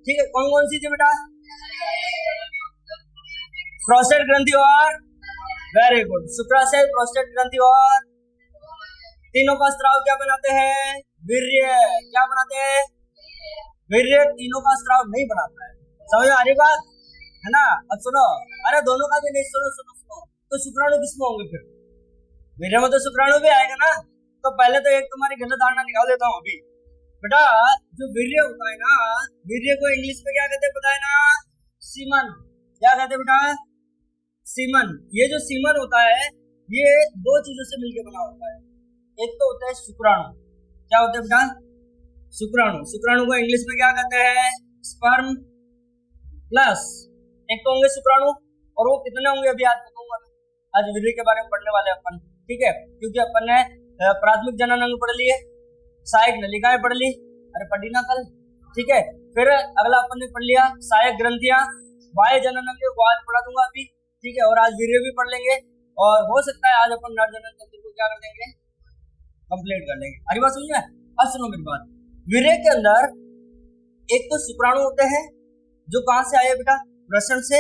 ठीक है, कौन कौन सी थी बेटा? प्रोस्टेट ग्रंथि और वेरी गुड, शुक्राशय, प्रोस्टेट ग्रंथि और तीनों का स्त्राव क्या बनाते हैं? वीर्य। क्या बनाते हैं? वीर्य। तीनों का स्त्राव नहीं बनाता है। समझ में आ रही बात है ना? अब सुनो, अरे दोनों का भी नहीं, सुनो सुनो सुनो, तो शुक्राणु किसमें होंगे फिर? वीर्य में तो शुक्राणु भी आएगा ना। तो पहले तो एक तुम्हारी गलत धारणा निकाल देता हूँ अभी बेटा। जो वीर्य होता है ना, वीर्य को इंग्लिश में क्या कहते हैं पता है ना? सीमन। क्या कहते हैं बेटा? सीमन। ये जो सीमन होता है ये दो चीजों से मिलकर बना होता है। एक तो होता है शुक्राणु। क्या होता है बेटा? शुक्राणु। शुक्राणु को इंग्लिश में क्या कहते हैं? Sperm plus. एक तो होंगे शुक्राणु, और वो कितने होंगे अभी आज बताऊंगा। आज वीर्य के बारे में पढ़ने वाले अपन, ठीक है, क्योंकि अपन ने प्राथमिक जनन अंग पढ़ लिए, सहायक नलिकाएं पढ़ ली, अरे पढ़ी ना कल, ठीक है। फिर अगला अपन ने पढ़ लिया सहायक ग्रंथियां, बाह्य जनन अंग वो आज पढ़ा दूंगा अभी, ठीक है। और आज वीर्य भी पढ़ लेंगे, और हो सकता है आज अपन नर जनन तंत्र को क्या कर देंगे? कंप्लीट कर लेंगे। अरे बात सुनिए, अब सुनो मेरी बात। वीर्य के अंदर एक तो शुक्राणु होते हैं जो कहां से आए बेटा? वृषण से।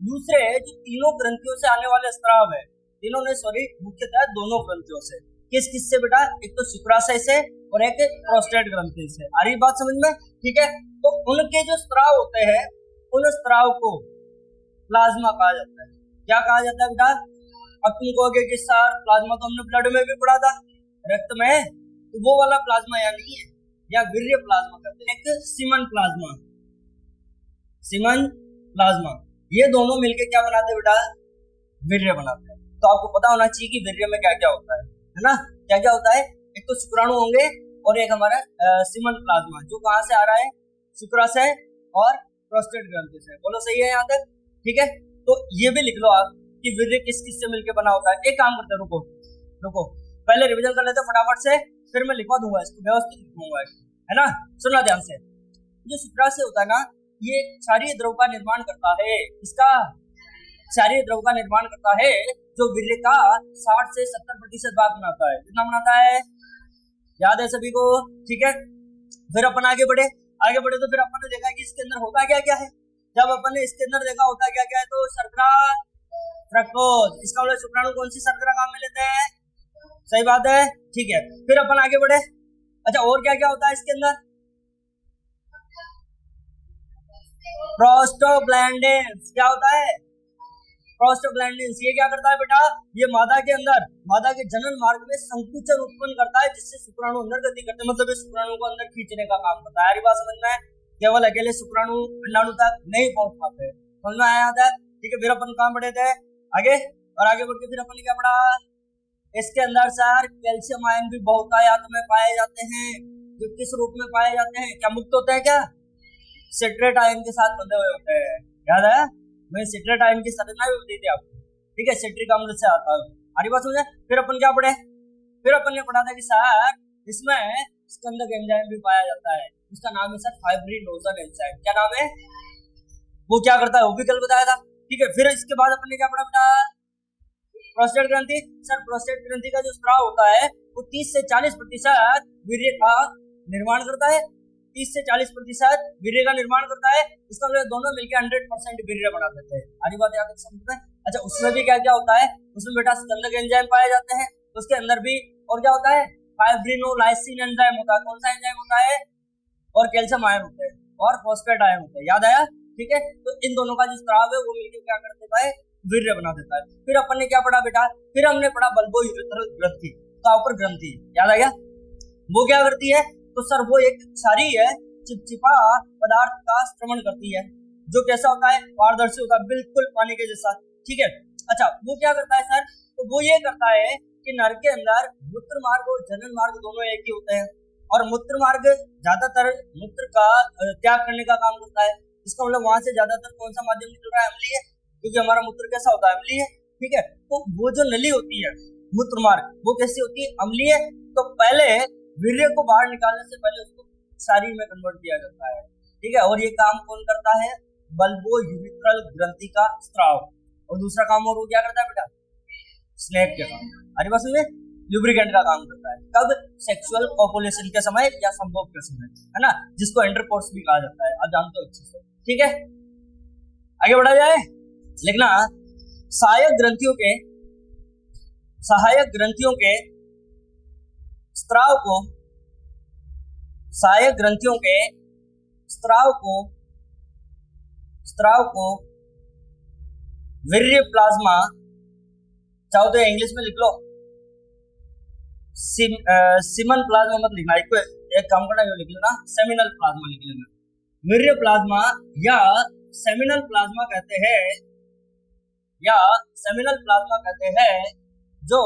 दूसरे जो तीनों ग्रंथियों से आने वाले स्त्राव है, तीनों ने सॉरी मुख्यतः दोनों ग्रंथियों से। किस किस से बेटा? एक तो शुक्राशय से और एक प्रोस्टेट ग्रंथि से। आ रही बात समझ में? ठीक है। तो उनके जो स्त्राव होते हैं उन स्त्राव को प्लाज्मा कहा जाता है। क्या कहा जाता है बेटा? अब तुम कहोगे कि सर प्लाज्मा तो हमने ब्लड में भी पढ़ा था, रक्त में, तो वो वाला प्लाज्मा या नहीं है, या वीर्य प्लाज्मा कहते हैं, एक सीमन प्लाज्मा। सीमन प्लाज्मा, ये दोनों मिलके क्या बनाते हैं बेटा? वीर्य बनाते हैं। तो आपको पता होना चाहिए कि वीर्य में क्या क्या होता है ना? क्या क्या होता है? एक तो शुक्राणु होंगे और एक हमारा सीमन प्लाज्मा, जो कहां से आ रहा है? शुक्राशय और प्रोस्टेट ग्रंथि से। बोलो सही है यहाँ तक? ठीक है। तो ये भी लिख लो आप कि वीर्य किस किस से मिलकर बना होता है। एक काम करते, रुको रुको, पहले रिवीजन कर लेते फटाफट से, फिर मैं लिखवा दूंगा इसको, व्यवस्थित लिखूंगा इसको, है ना? सुनना ध्यान से। जो शुक्राशय होता है ना, ये क्षारीय द्रव का निर्माण करता है। इसका क्षारीय द्रव का निर्माण करता है, जो वीर्य का 60 से 70% भाग बनाता है। कितना बनाता है? याद है सभी को? ठीक है। फिर अपन आगे बढ़े तो फिर अपन ने देखा कि इसके अंदर होता क्या क्या है। जब अपन ने इसके अंदर देखा होता क्या क्या है, तो शर्करा, फ्रक्टोज। इसका मतलब शुक्राणु कौन सी शर्करा काम में लेते हैं? सही बात है, ठीक है। फिर अपन आगे बढ़े। अच्छा, और क्या क्या होता है इसके अंदर? प्रोस्टोग्लैंडिन्स। क्या होता है? प्रोस्टोग्लैंडिन्स। ये क्या करता है बेटा? ये मादा के अंदर, मादा के जनन मार्ग में संकुचन उत्पन्न करता है, जिससे शुक्राणु अंदर गति करते हैं। मतलब शुक्राणु को अंदर खींचने का काम करता है। बात समझ में? केवल अकेले शुक्राणु अंडाणु तक नहीं पहुंच पाते। समझ में आया था? ठीक है। फिर अपन काम बढ़े थे आगे, और आगे बढ़ के फिर अपन क्या पढ़ा? इसके अंदर सर कैल्शियम आयन भी बहुतायत में पाए जाते हैं। जो किस रूप में पाए जाते हैं? क्या मुक्त होते हैं? क्या सिट्रेट आयन के साथ बंधे हुए होते हैं। याद है? मैं सिट्रेट आयन की संरचना भी बताई थी आपको, ठीक है। सिट्रिक अम्ल से आता है। हरी बात समझे? फिर अपन क्या पढ़े? फिर अपन ने पढ़ा था कि सर इसमें स्कंदक एंजाइम भी पाया जाता है। उसका नाम है सर फाइब्रिनोजन एंजाइम। क्या नाम है? वो क्या करता है वो भी कल बताया था, ठीक है। फिर इसके बाद अपन ने क्या पढ़ा बेटा? प्रोस्टेट ग्रंथि। सर प्रोस्टेट ग्रंथि का जो स्त्राव होता है वो 30 से 40% वीर्य का निर्माण करता है। 30 से 40% वीर्य का निर्माण करता है। इसका मतलब दोनों मिलकर 100% वीर्य बना देते हैं। आधी बात याद समझ में? अच्छा, उसमें भी क्या क्या होता है? उसमें बेटा स्कंदक एंजाइम पाए जाते हैं। उसके अंदर भी और क्या होता है? फाइब्रिनोलाइसिन एंजाइम होता है। कौन सा एंजाइम होता है? और कैल्शियम आयन होते हैं, और फॉस्फेट आयन होते हैं। याद आया? ठीक है। तो इन दोनों का जो स्त्राव है वो मिलकर क्या कर देता है? वीर्य बना देता है। फिर अपन ने क्या पढ़ा बेटा? फिर हमने पढ़ा बल्बो यूरेथ्रल ग्रंथि का ऊपर ग्रंथि। याद आ गया? वो क्या करती है? तो सर वो एक क्षारीय चिपचिपा पदार्थ का श्रवण करती है, जो कैसा होता है? पारदर्शी होता है, बिल्कुल पानी के जैसा, ठीक है। अच्छा, वो क्या करता है सर? तो वो ये करता है कि नर के अंदर मूत्र मार्ग और जनन मार्ग दोनों एक ही होते हैं, और मूत्र मार्ग ज्यादातर मूत्र का त्याग करने का काम करता है। इसका मतलब वहां से ज्यादातर कौन सा माध्यम निकल रहा है? अम्लीय, क्योंकि हमारा मूत्र कैसा होता है? अम्लीय, ठीक है। तो वो जो नली होती है मूत्र मार्ग, वो कैसी होती है? अम्लीय। तो पहले वीर्य को बाहर निकालने से पहले उसको क्षारीय में कन्वर्ट किया जाता है, ठीक है। और ये काम कौन करता है? बल्बो यूरेथ्रल ग्रंथि का स्त्राव। और दूसरा काम और वो क्या करता है बेटा? स्नेक के काम। अरे बस में लुब्रिकेंट का काम करता है। कब? सेक्सुअल कोपुलेशन के समय या संभोग के समय, है ना, जिसको इंटरकोर्स भी कहा जाता है, आप जानते हो अच्छे से। ठीक है, आगे बढ़ा जाए। लिखना, सहायक ग्रंथियों के स्त्राव को सहायक ग्रंथियों के स्त्राव को वीर्य प्लाज्मा, चाहो तो इंग्लिश में लिख लो, सीमन प्लाज्मा मत लिखना, एक काम करना, जो लिख लेना सेमिनल प्लाज्मा लिख लेना। वीर्य प्लाज्मा या सेमिनल प्लाज्मा कहते हैं, जो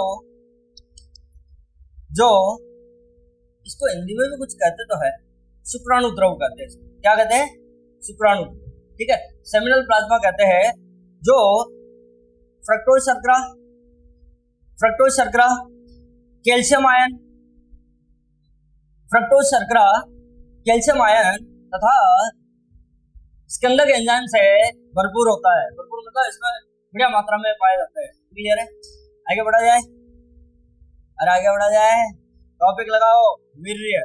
इसको हिंदी में भी कुछ कहते तो है, शुक्राणु द्रव कहते हैं। क्या कहते हैं? शुक्राणु द्रव। ठीक है, सेमिनल प्लाज्मा कहते हैं जो फ्रक्टोज शर्करा, कैल्शियम आयन तथा स्कंदक एंजाइम से भरपूर होता है। भरपूर मतलब इसमें बढ़िया मात्रा में पाया जाता है। क्लियर है? आगे बढ़ा जाए। टॉपिक लगाओ, वीर्य।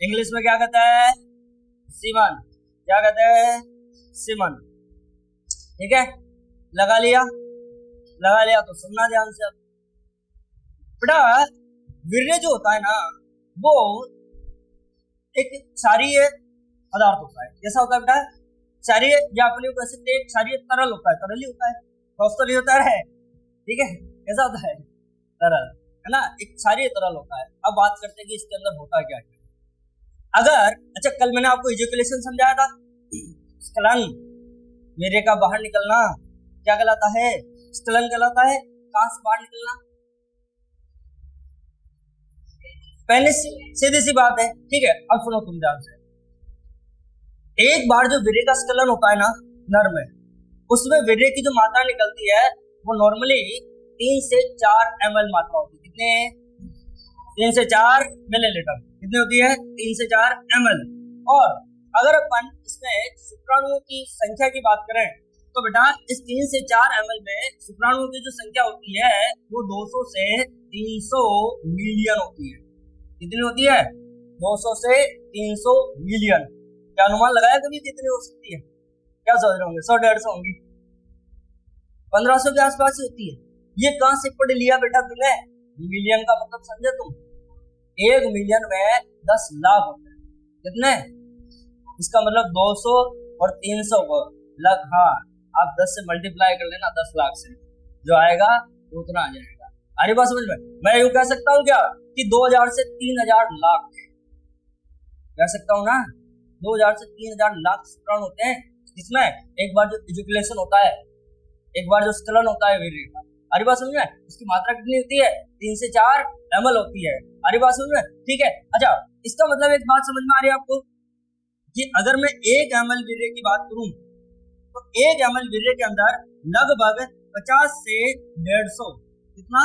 इंग्लिश में क्या कहते हैं? सीमन। क्या कहते हैं? सीमन। ठीक है, लगा लिया तो सुनना ध्यान से। बेटा, वीर्य जो होता है ना, वो एक क्षारीय पदार्थ होता है। कैसा होता है बेटा? क्षारीय, या अपने को कैसे एक क्षारीय तरल होता है, तरल ही होता है, ठोस तो नहीं होता है। ठीक है, कैसा होता है? तरल, है ना, एक क्षारीय तरल होता है। अब बात करते हैं कि इसके अंदर होता क्या है। अगर, अच्छा, कल मैंने आपको इजैकुलेशन समझाया था, स्खलन, वीर्य का बाहर निकलना क्या कहलाता है? स्खलन कहलाता है। कहां से बाहर निकलना? पहले सीधी सी बात है। ठीक है, अब सुनो तुम ध्यान से। एक बार जो वीर्य का स्खलन होता है ना नर में, उसमें वीर्य की जो मात्रा निकलती है वो नॉर्मली 3 से 4 ml मात्रा होती है। कितने? 3 से 4 मिलीलीटर। कितनी होती है? 3 से 4 ml। और अगर अपन इसमें शुक्राणुओं की संख्या की बात करें तो बेटा, इस 3 से 4 ml में शुक्राणुओं की जो संख्या होती है वो 200 से 300 मिलियन होती है। कितनी होती है? 200 से 300 मिलियन। क्या अनुमान लगाया कभी कितनी हो सकती है? क्या सोच रहे होंगे? 100-150 होंगी, 1500 के आसपास ही होती है। ये कहां से पढ़ लिया बेटा तुमने? मिलियन का मतलब समझे तुम? 1 मिलियन में 10 लाख होते हैं। कितने? इसका मतलब 200 और 300 को लग, हाँ, आप 10 से मल्टीप्लाई कर लेना, 10 लाख से जो आएगा उतना आ जाएगा। अरे बात समझ में? मैं यूं कह सकता हूँ क्या कि 2000 से 3000 लाख कह सकता हूँ ना? 2000 से 3000 लाख शुक्राणु होते हैं, जिसमें एक बार जो इजैकुलेशन होता है, एक बार जो स्खलन होता है वीर्य का, अरे बात समझ में? उसकी मात्रा कितनी होती है? 3 से 4 ml होती है। अरे बात समझ में? ठीक है, अच्छा, इसका मतलब एक बात समझ में आ रही है आपको कि अगर मैं 1 ml वीर्य की बात करूं तो 1 ml वीर्य के अंदर लगभग 50 से 150, कितना?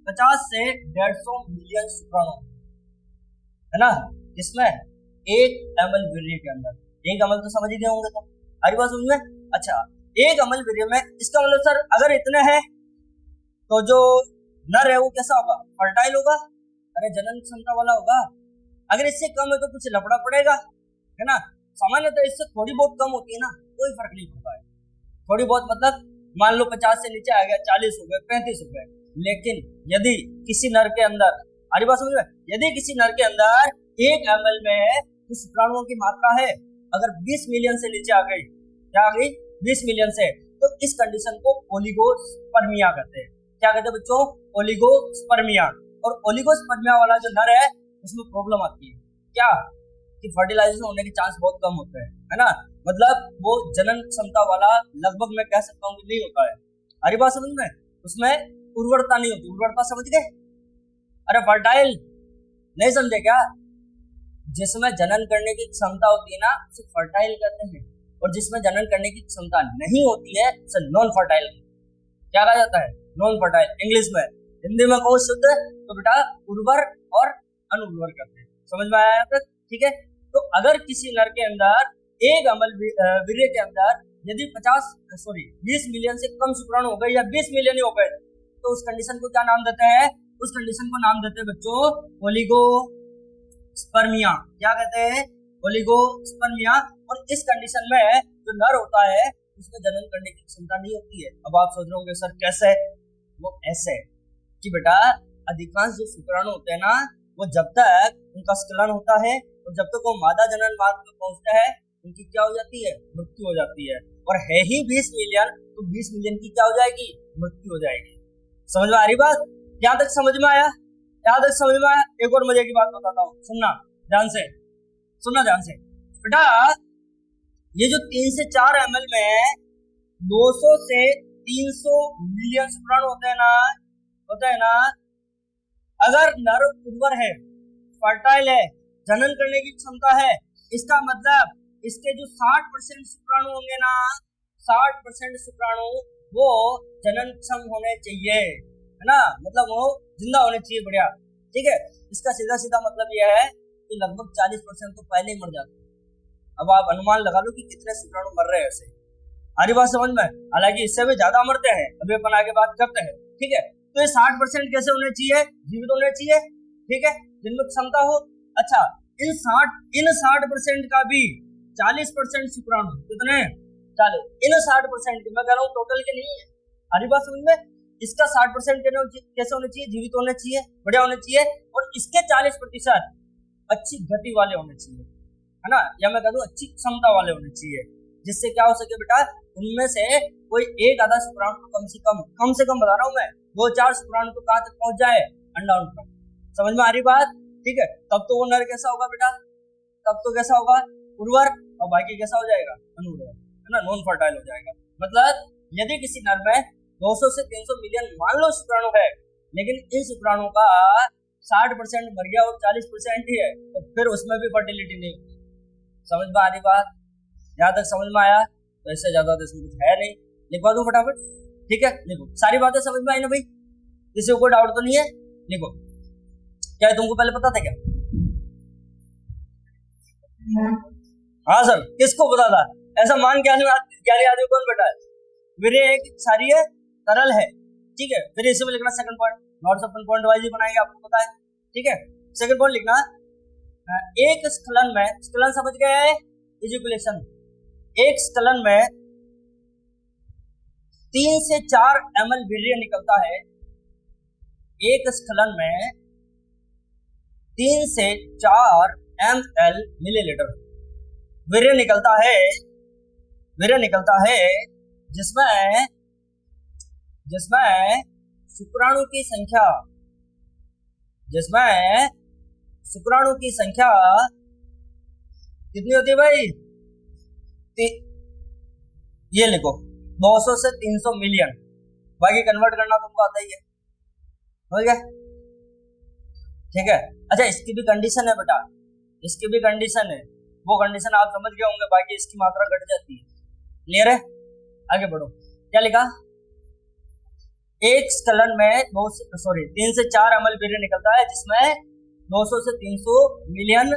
50 से 150 मिलियन शुक्राणु, है ना, इसमें 1 ml वीर्य के अंदर। 1 ml तो समझ ही गए होंगे तुम। अरे बात समझ में? अच्छा, 1 ml वीर्य में, इसका मतलब सर अगर इतने हैं तो जो नर है वो कैसा होगा? फर्टाइल होगा, अरे जनन क्षमता वाला होगा। अगर इससे कम है तो कुछ लफड़ा पड़ेगा, है ना। सामान्यतः इससे थोड़ी बहुत कम होती है ना, कोई फर्क नहीं पड़ता है। थोड़ी बहुत मतलब मान लो 50 से नीचे आ गया, 40 हो गए, 35 हो गए। लेकिन यदि किसी नर के अंदर, अरे बात समझ में, यदि किसी नर के अंदर 1 ml में जो शुक्राणुओं की मात्रा है अगर 20 मिलियन से नीचे आ गई, क्या आ गई? 20 मिलियन से, तो इस कंडीशन को ओलिगोस्पर्मिया कहते हैं। क्या कहते हैं बच्चों? ओलिगोस्पर्मिया। और ओलिगोस्पर्मिया वाला जो नर है उसमें प्रॉब्लम आती है, क्या कि फर्टिलाइजेशन होने के चांस बहुत कम होते हैं, है ना। मतलब वो जनन क्षमता वाला लगभग मैं कह सकता हूँ कि नहीं होता है। हरी बात समझ में? उसमें उर्वरता नहीं होती। उर्वरता समझ गए? अरे फर्टाइल नहीं समझे क्या? जिसमें जनन करने की क्षमता होती है ना उसे फर्टाइल कहते हैं, और जिसमें जनन करने की क्षमता नहीं होती है उसे नॉन फर्टाइल क्या कहा जाता है? Non fertile. इंग्लिश में, हिंदी में कौन शुद्ध? तो बेटा उर्वर और अनुर्वर करते हैं। समझ में आया यहाँ तक? ठीक है। तो अगर किसी नर के अंदर 1 ml वीर्य के अंदर यदि 20 मिलियन से कम शुक्राणु हो गए या 20 मिलियन ही हो गए तो उस कंडीशन को क्या नाम देते हैं? उस कंडीशन को नाम देते हैं बच्चों ओलिगोस्पर्मिया। क्या कहते हैं? ओलिगोस्पर्मिया। और इस कंडीशन में जो नर होता है उसमें जनन करने की क्षमता नहीं होती है। अब आप सोच रहे होंगे सर कैसे? वो ऐसे कि बेटा अधिकांश जो शुक्राणु होते हैं ना, वो जब तक उनका स्खलन होता है और जब तक वो मादा जनन मार्ग में पहुंचते हैं, उनकी क्या हो जाती है? मृत्यु हो जाती है। और है ही 20 मिलियन, तो 20 मिलियन की क्या हो जाएगी? मृत्यु हो जाएगी। समझ में आ रही बात? यहाँ तक समझ में आया? यहाँ तक समझ में आया? एक और मजे की बात बताता हूँ, सुनना ध्यान से, सुनना ध्यान से बेटा। ये जो 3 से 4 ml में 200 से 300 मिलियन शुक्राणु होते हैं ना, अगर नर उर्वर है, फर्टाइल है, जनन करने की क्षमता है, इसका मतलब इसके जो 60% शुक्राणु होंगे ना, 60% शुक्राणु वो जनन क्षम होने चाहिए, है ना, मतलब वो जिंदा होने चाहिए। बढ़िया, ठीक है। इसका सीधा सीधा मतलब यह है कि लगभग 40% तो पहले ही मर जाते हैं। अब आप अनुमान लगा लो कि कितने शुक्राणु मर रहे हैं ऐसे। हमारी बात समझ में? हालांकि इससे भी ज्यादा मरते हैं, अभी अपन आगे बात करते हैं, ठीक है। तो ये 60% कैसे होने चाहिए? जीवित होने चाहिए, ठीक है, जिनमें क्षमता हो। अच्छा, इन 60% का भी 40% शुक्राणु, कितने? 40। इन 60% के, मैं कह रहा हूँ टोटल के नहीं है, हमारी बात समझ में? इसका 60% कैसे होने चाहिए? जीवित होने चाहिए, बढ़िया होने चाहिए। और इसके 40% अच्छी गति वाले होने चाहिए, है ना, या मैं कह दूं अच्छी क्षमता वाले होने चाहिए, जिससे क्या हो सके बेटा, उनमें से कोई एक आधा शुक्राणु तो कम से कम बता रहा हूं मैं, 2-4 शुक्राणु तो कहां तक पहुंच जाए? अंडाणु तक। समझ में आ रही बात? ठीक है। तब तो वो नर कैसा होगा बेटा? तब तो कैसा होगा? उर्वर। और बाकी कैसा हो जाएगा? अनुर्वर, है ना, नॉन फर्टाइल हो जाएगा। मतलब यदि किसी नर में 200 से 300 मिलियन मान लो शुक्राणु है, लेकिन इन शुक्राणु का 60% मर गया और 40% ही है, तो फिर उसमें भी फर्टिलिटी नहीं। समझ में आ रही बात? यहाँ तक समझ में आया? तो इससे ज्यादा तो इसमें कुछ है नहीं। लिखवा दो फटाफट, ठीक है, लिखो। सारी बातें समझ में आई ना भाई? किसी को कोई डाउट तो नहीं है? लिखो। क्या तुमको पहले पता था क्या? हाँ सर, किसको पता था? ऐसा मान क्या आदमी कौन बैठा है? वीर्य एक क्षारीय तरल है, ठीक है। फिर इसी में लिखना सेकंड पॉइंट, नोट्स अपन पॉइंट वाइज ही बनाएंगे, आपको पता है, ठीक है। सेकंड पॉइंट लिखना, एक स्खलन में, स्खलन समझ गए है, इजैकुलेशन। एक स्खलन में 3 से 4 ml वीर्य निकलता है। एक स्खलन में 3 से 4 ml मिलीलीटर वीर्य निकलता है, जिसमें शुक्राणु की संख्या कितनी होती है भाई? ये लिखो 200 से 300 मिलियन। बाकी कन्वर्ट करना तुमको आता ही है, हो गया, ठीक है। अच्छा, इसकी भी कंडीशन है बेटा, इसकी भी कंडीशन है, वो कंडीशन आप समझ गए होंगे, बाकी इसकी मात्रा घट जाती है। क्लियर है? आगे बढ़ो। क्या लिखा? एक स्खलन में 3 से 4 ml वीर्य निकलता है, जिसमें 200 से 300 मिलियन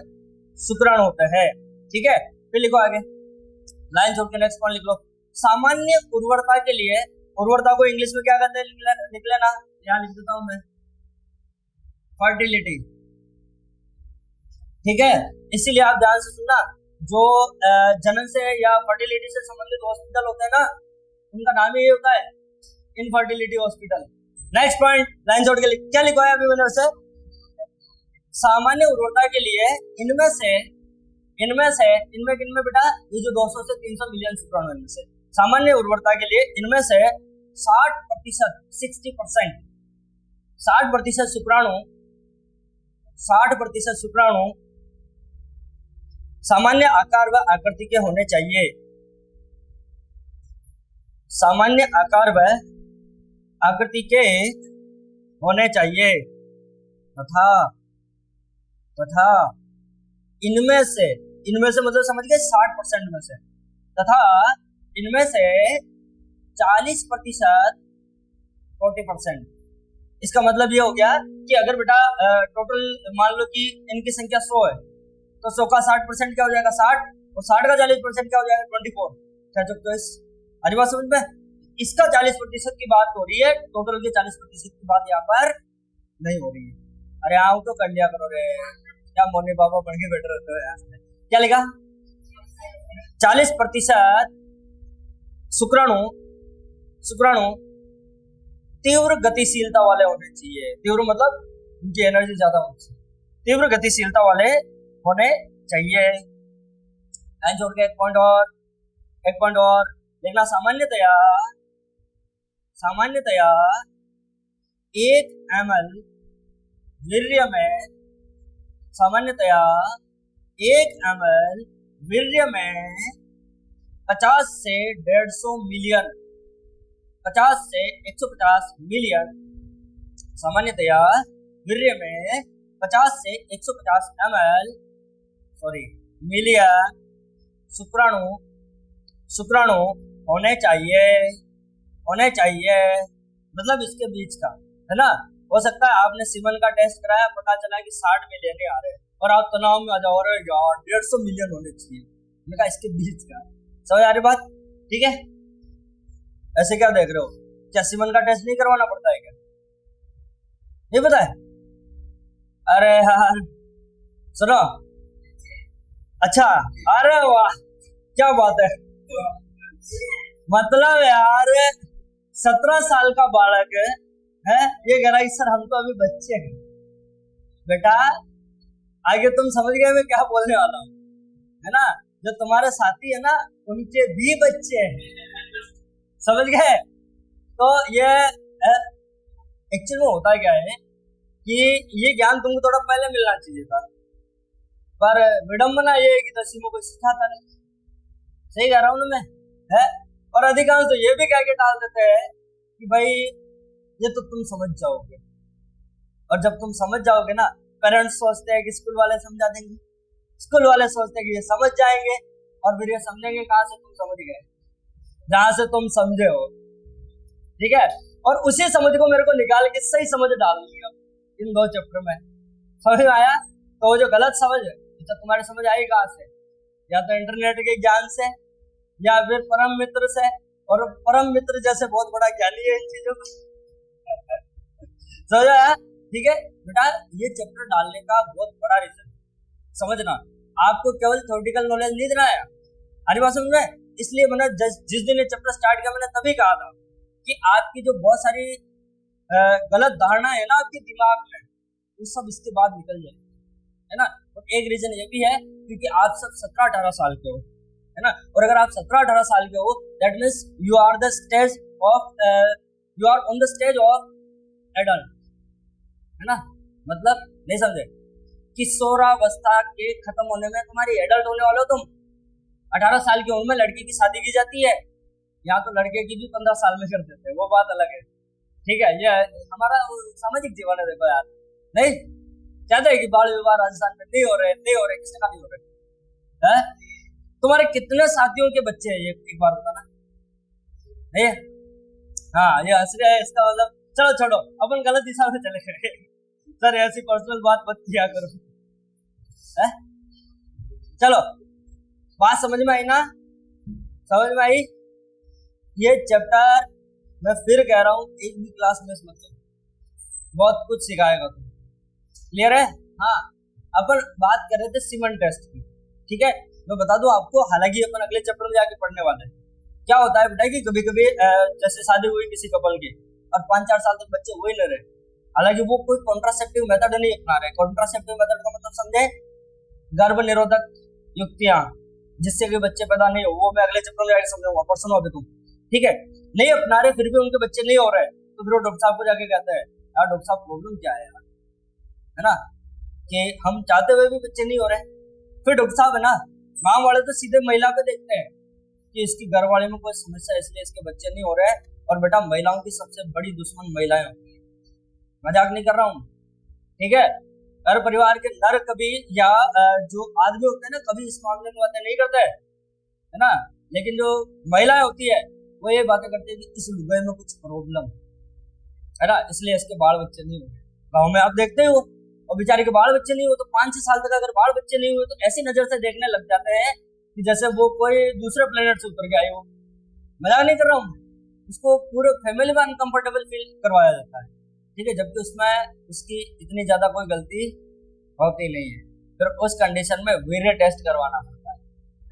शुक्राणु होते हैं, ठीक है। फिर लिखो आगे, लाइन छोड़ के नेक्स्ट पॉइंट लिख लो। सामान्य उर्वरता के लिए, उर्वरता को इंग्लिश में क्या कहते हैं? लिख लेना, यहाँ लिख देता हूं मैं, फर्टिलिटी, ठीक है। इसीलिए आप ध्यान से सुनना, जो जनन से या फर्टिलिटी से संबंधित हॉस्पिटल होते हैं ना, उनका नाम ही होता है infertility hospital. Next point, line जोड़ के क्या लिखवाया अभी मैंने उसे? सामान्य उर्वरता के लिए इनमें किनमें बेटा? ये जो 200 से 300 मिलियन शुक्राणु, इनमें से सामान्य उर्वरता के लिए इनमें से 60% 60% शुक्राणु सामान्य आकार व आकृति के होने चाहिए। सामान्य आकार व आकृति के होने चाहिए तथा इनमें से मतलब समझ गए 60% में से, तथा इनमें से 40% 40%। इसका मतलब ये हो गया कि अगर बेटा टोटल मान लो कि इनकी संख्या 100 है, तो 100 का 60% क्या हो जाएगा? 60, और 60 का 40% क्या हो जाएगा? 24। क्या चुप? अरे बात समझ में? इसका 40% की बात हो रही है, टोटल के 40% की बात यहाँ पर नहीं हो रही है। अरे हाँ तो कर लिया करो रे, क्या मोनी बाबा बन के बैठे रहते हो यार। क्या लिखा? 40% शुक्राणु शुक्राणु तीव्र गतिशीलता वाले होने चाहिए। तीव्र मतलब उनकी एनर्जी ज्यादा होनी चाहिए, तीव्र गतिशीलता वाले होने चाहिए। लाइन छोड़ के एक पॉइंट और देखना। सामान्यतया 1 ml वीर्य में सामान्यतया 1 ml वीर्य में 50 से 150 मिलियन 50 से 150 मिलियन सामान्यतया वीर्य में 50 से 150 मिलियन शुक्राणु होने चाहिए मतलब इसके बीच का, है ना। हो सकता है आपने सीमन का टेस्ट कराया, पता चला कि 60 मिलियन ही आ रहे हैं और आप तनाव में आ जाओ, अरे यार 150 मिलियन होने चाहिए। मैंने कहा इसके बीच का, समझ आ रही बात? ठीक है, ऐसे क्या देख रहे हो? क्या सीमन का टेस्ट नहीं करवाना पड़ता है क्या? नहीं पता है? अरे यार सुनो, अच्छा, अरे वाह क्या बात है। मतलब यार 17 साल का बालक है ये कह रहा है सर हम तो अभी बच्चे हैं। बेटा आगे तुम समझ गए मैं क्या बोलने वाला हूँ, है ना। जो तुम्हारे साथी है ना उनके भी बच्चे हैं, समझ गए। तो ये एक्चुअली में होता क्या है कि ये ज्ञान तुमको थोड़ा पहले मिलना चाहिए था, पर विडम्बना ये है कि दसवीं को सिखाता नहीं। सही कह रहा हूँ ना मैं, है। और अधिकांश तो ये भी कह के डाल देते हैं कि भाई ये तो तुम समझ जाओगे, और जब तुम समझ जाओगे ना, पेरेंट्स सोचते हैं कि स्कूल वाले समझा देंगे, स्कूल वाले सोचते हैं कि ये समझ जाएंगे, और फिर ये समझेंगे कहाँ से? तुम समझ गए जहां से तुम समझे हो, ठीक है। और उसी समझ को मेरे को निकाल के सही समझ डालनी है इन 2 चैप्टर में, समझ में आया? तो वो जो गलत समझ है तो तुम्हारी समझ आई कहाँ से? या तो इंटरनेट के ज्ञान से, या फिर परम मित्र से, और परम मित्र जैसे बहुत बड़ा ज्ञानी है इन चीजों को। समझा? ठीक है बेटा, ये चैप्टर डालने का बहुत बड़ा रीजन समझना, आपको केवल थ्योरेटिकल नॉलेज नहीं देना है। हरी बात समझ में? इसलिए मैंने जिस दिन ये चैप्टर स्टार्ट किया मैंने तभी कहा था कि आपकी जो बहुत सारी गलत धारणा है ना आपके दिमाग में, वो सब इसके बाद निकल जाए, है ना। और एक रीजन ये भी है क्योंकि आप सब 17-18 साल के हो, है ना। और अगर आप 17-18 साल के हो, that means you are on the stage of adult, है ना। मतलब नहीं समझे? किशोरावस्था के खत्म होने में तुम्हारी एडल्ट होने वाले हो तुम। 18 साल की उम्र में लड़की की शादी की जाती है, यहाँ तो लड़के की भी 15 साल में कर देते हैं, वो बात अलग है, ठीक है। ये हमारा सामाजिक जीवन है, देखो यार। नहीं चाहते कि बाल विवाह राजस्थान में नहीं हो रहे, किसने का नहीं हो रहे है? तुम्हारे कितने साथियों के बच्चे हैं ये एक बार बताना। नहीं? हाँ ये हंस रहे हैं, इसका मतलब चलो छोड़ो, अपन गलत दिशा में चले गए। सर ऐसी पर्सनल बात मत किया करो, है? चलो बात समझ में आई ना? समझ में आई? ये चैप्टर मैं फिर कह रहा हूँ एक भी क्लास मिस मत करो, बहुत कुछ सिखाएगा तुम। क्लियर है? हाँ, अपन बात कर रहे थे सीमन टेस्ट की, ठीक है। मैं बता दूं आपको, हालांकि अपन अगले चैप्टर में जाके पढ़ने वाले हैं। क्या होता है बेटा कि कभी कभी जैसे शादी हुई किसी कपल की और 5-4 साल तक बच्चे हो ही नहीं रहे, हालांकि वो कोई कॉन्ट्रासेप्टिव मेथड नहीं अपना रहे। कॉन्ट्रासेप्टिव मेथड का मतलब समझे? गर्भ निरोधक युक्तियां जिससे कि बच्चे पैदा नहीं हो, वो मैं अगले चैप्टर में जाके समझाऊंगा, पर सुनो अभी तुम, ठीक है। नहीं अपना रहे फिर भी उनके बच्चे नहीं हो रहे, तो फिर वो डॉक्टर साहब को जाके कहते हैं यार डॉक्टर साहब प्रॉब्लम क्या है यार, है ना, कि हम चाहते हुए भी बच्चे नहीं हो रहे। फिर डॉक्टर साहब है ना, गाँव वाले तो सीधे महिला पे देखते हैं कि इसकी घर वाले में कोई समस्या है इसलिए इसके बच्चे नहीं हो रहे। और बेटा महिलाओं की सबसे बड़ी दुश्मन महिलाएं होती है, मजाक नहीं कर रहा हूँ, ठीक है। घर परिवार के नर कभी या जो आदमी होते हैं ना कभी इस मामले में बातें नहीं करते है ना, लेकिन जो महिलाएं होती है वो ये बातें करती है कि इस लुगाई में कुछ प्रॉब्लम है ना, इसलिए इसके बाल बच्चे नहीं हुए। गाँव में आप देखते हो, और बेचारे के बाल बच्चे नहीं हुए तो 5-6 साल तक अगर बाल बच्चे नहीं हुए तो ऐसी नजर से देखने लग जाते हैं कि जैसे वो कोई दूसरे प्लेनेट से उतर के आए हो। मजाक नहीं कर रहा हूँ, उसको पूरे फैमिली में अनकंफर्टेबल फील करवाया जाता है, ठीक है, जबकि उसमें उसकी इतनी ज्यादा कोई गलती होती नहीं है। फिर उस कंडीशन में वीर्य टेस्ट करवाना पड़ता है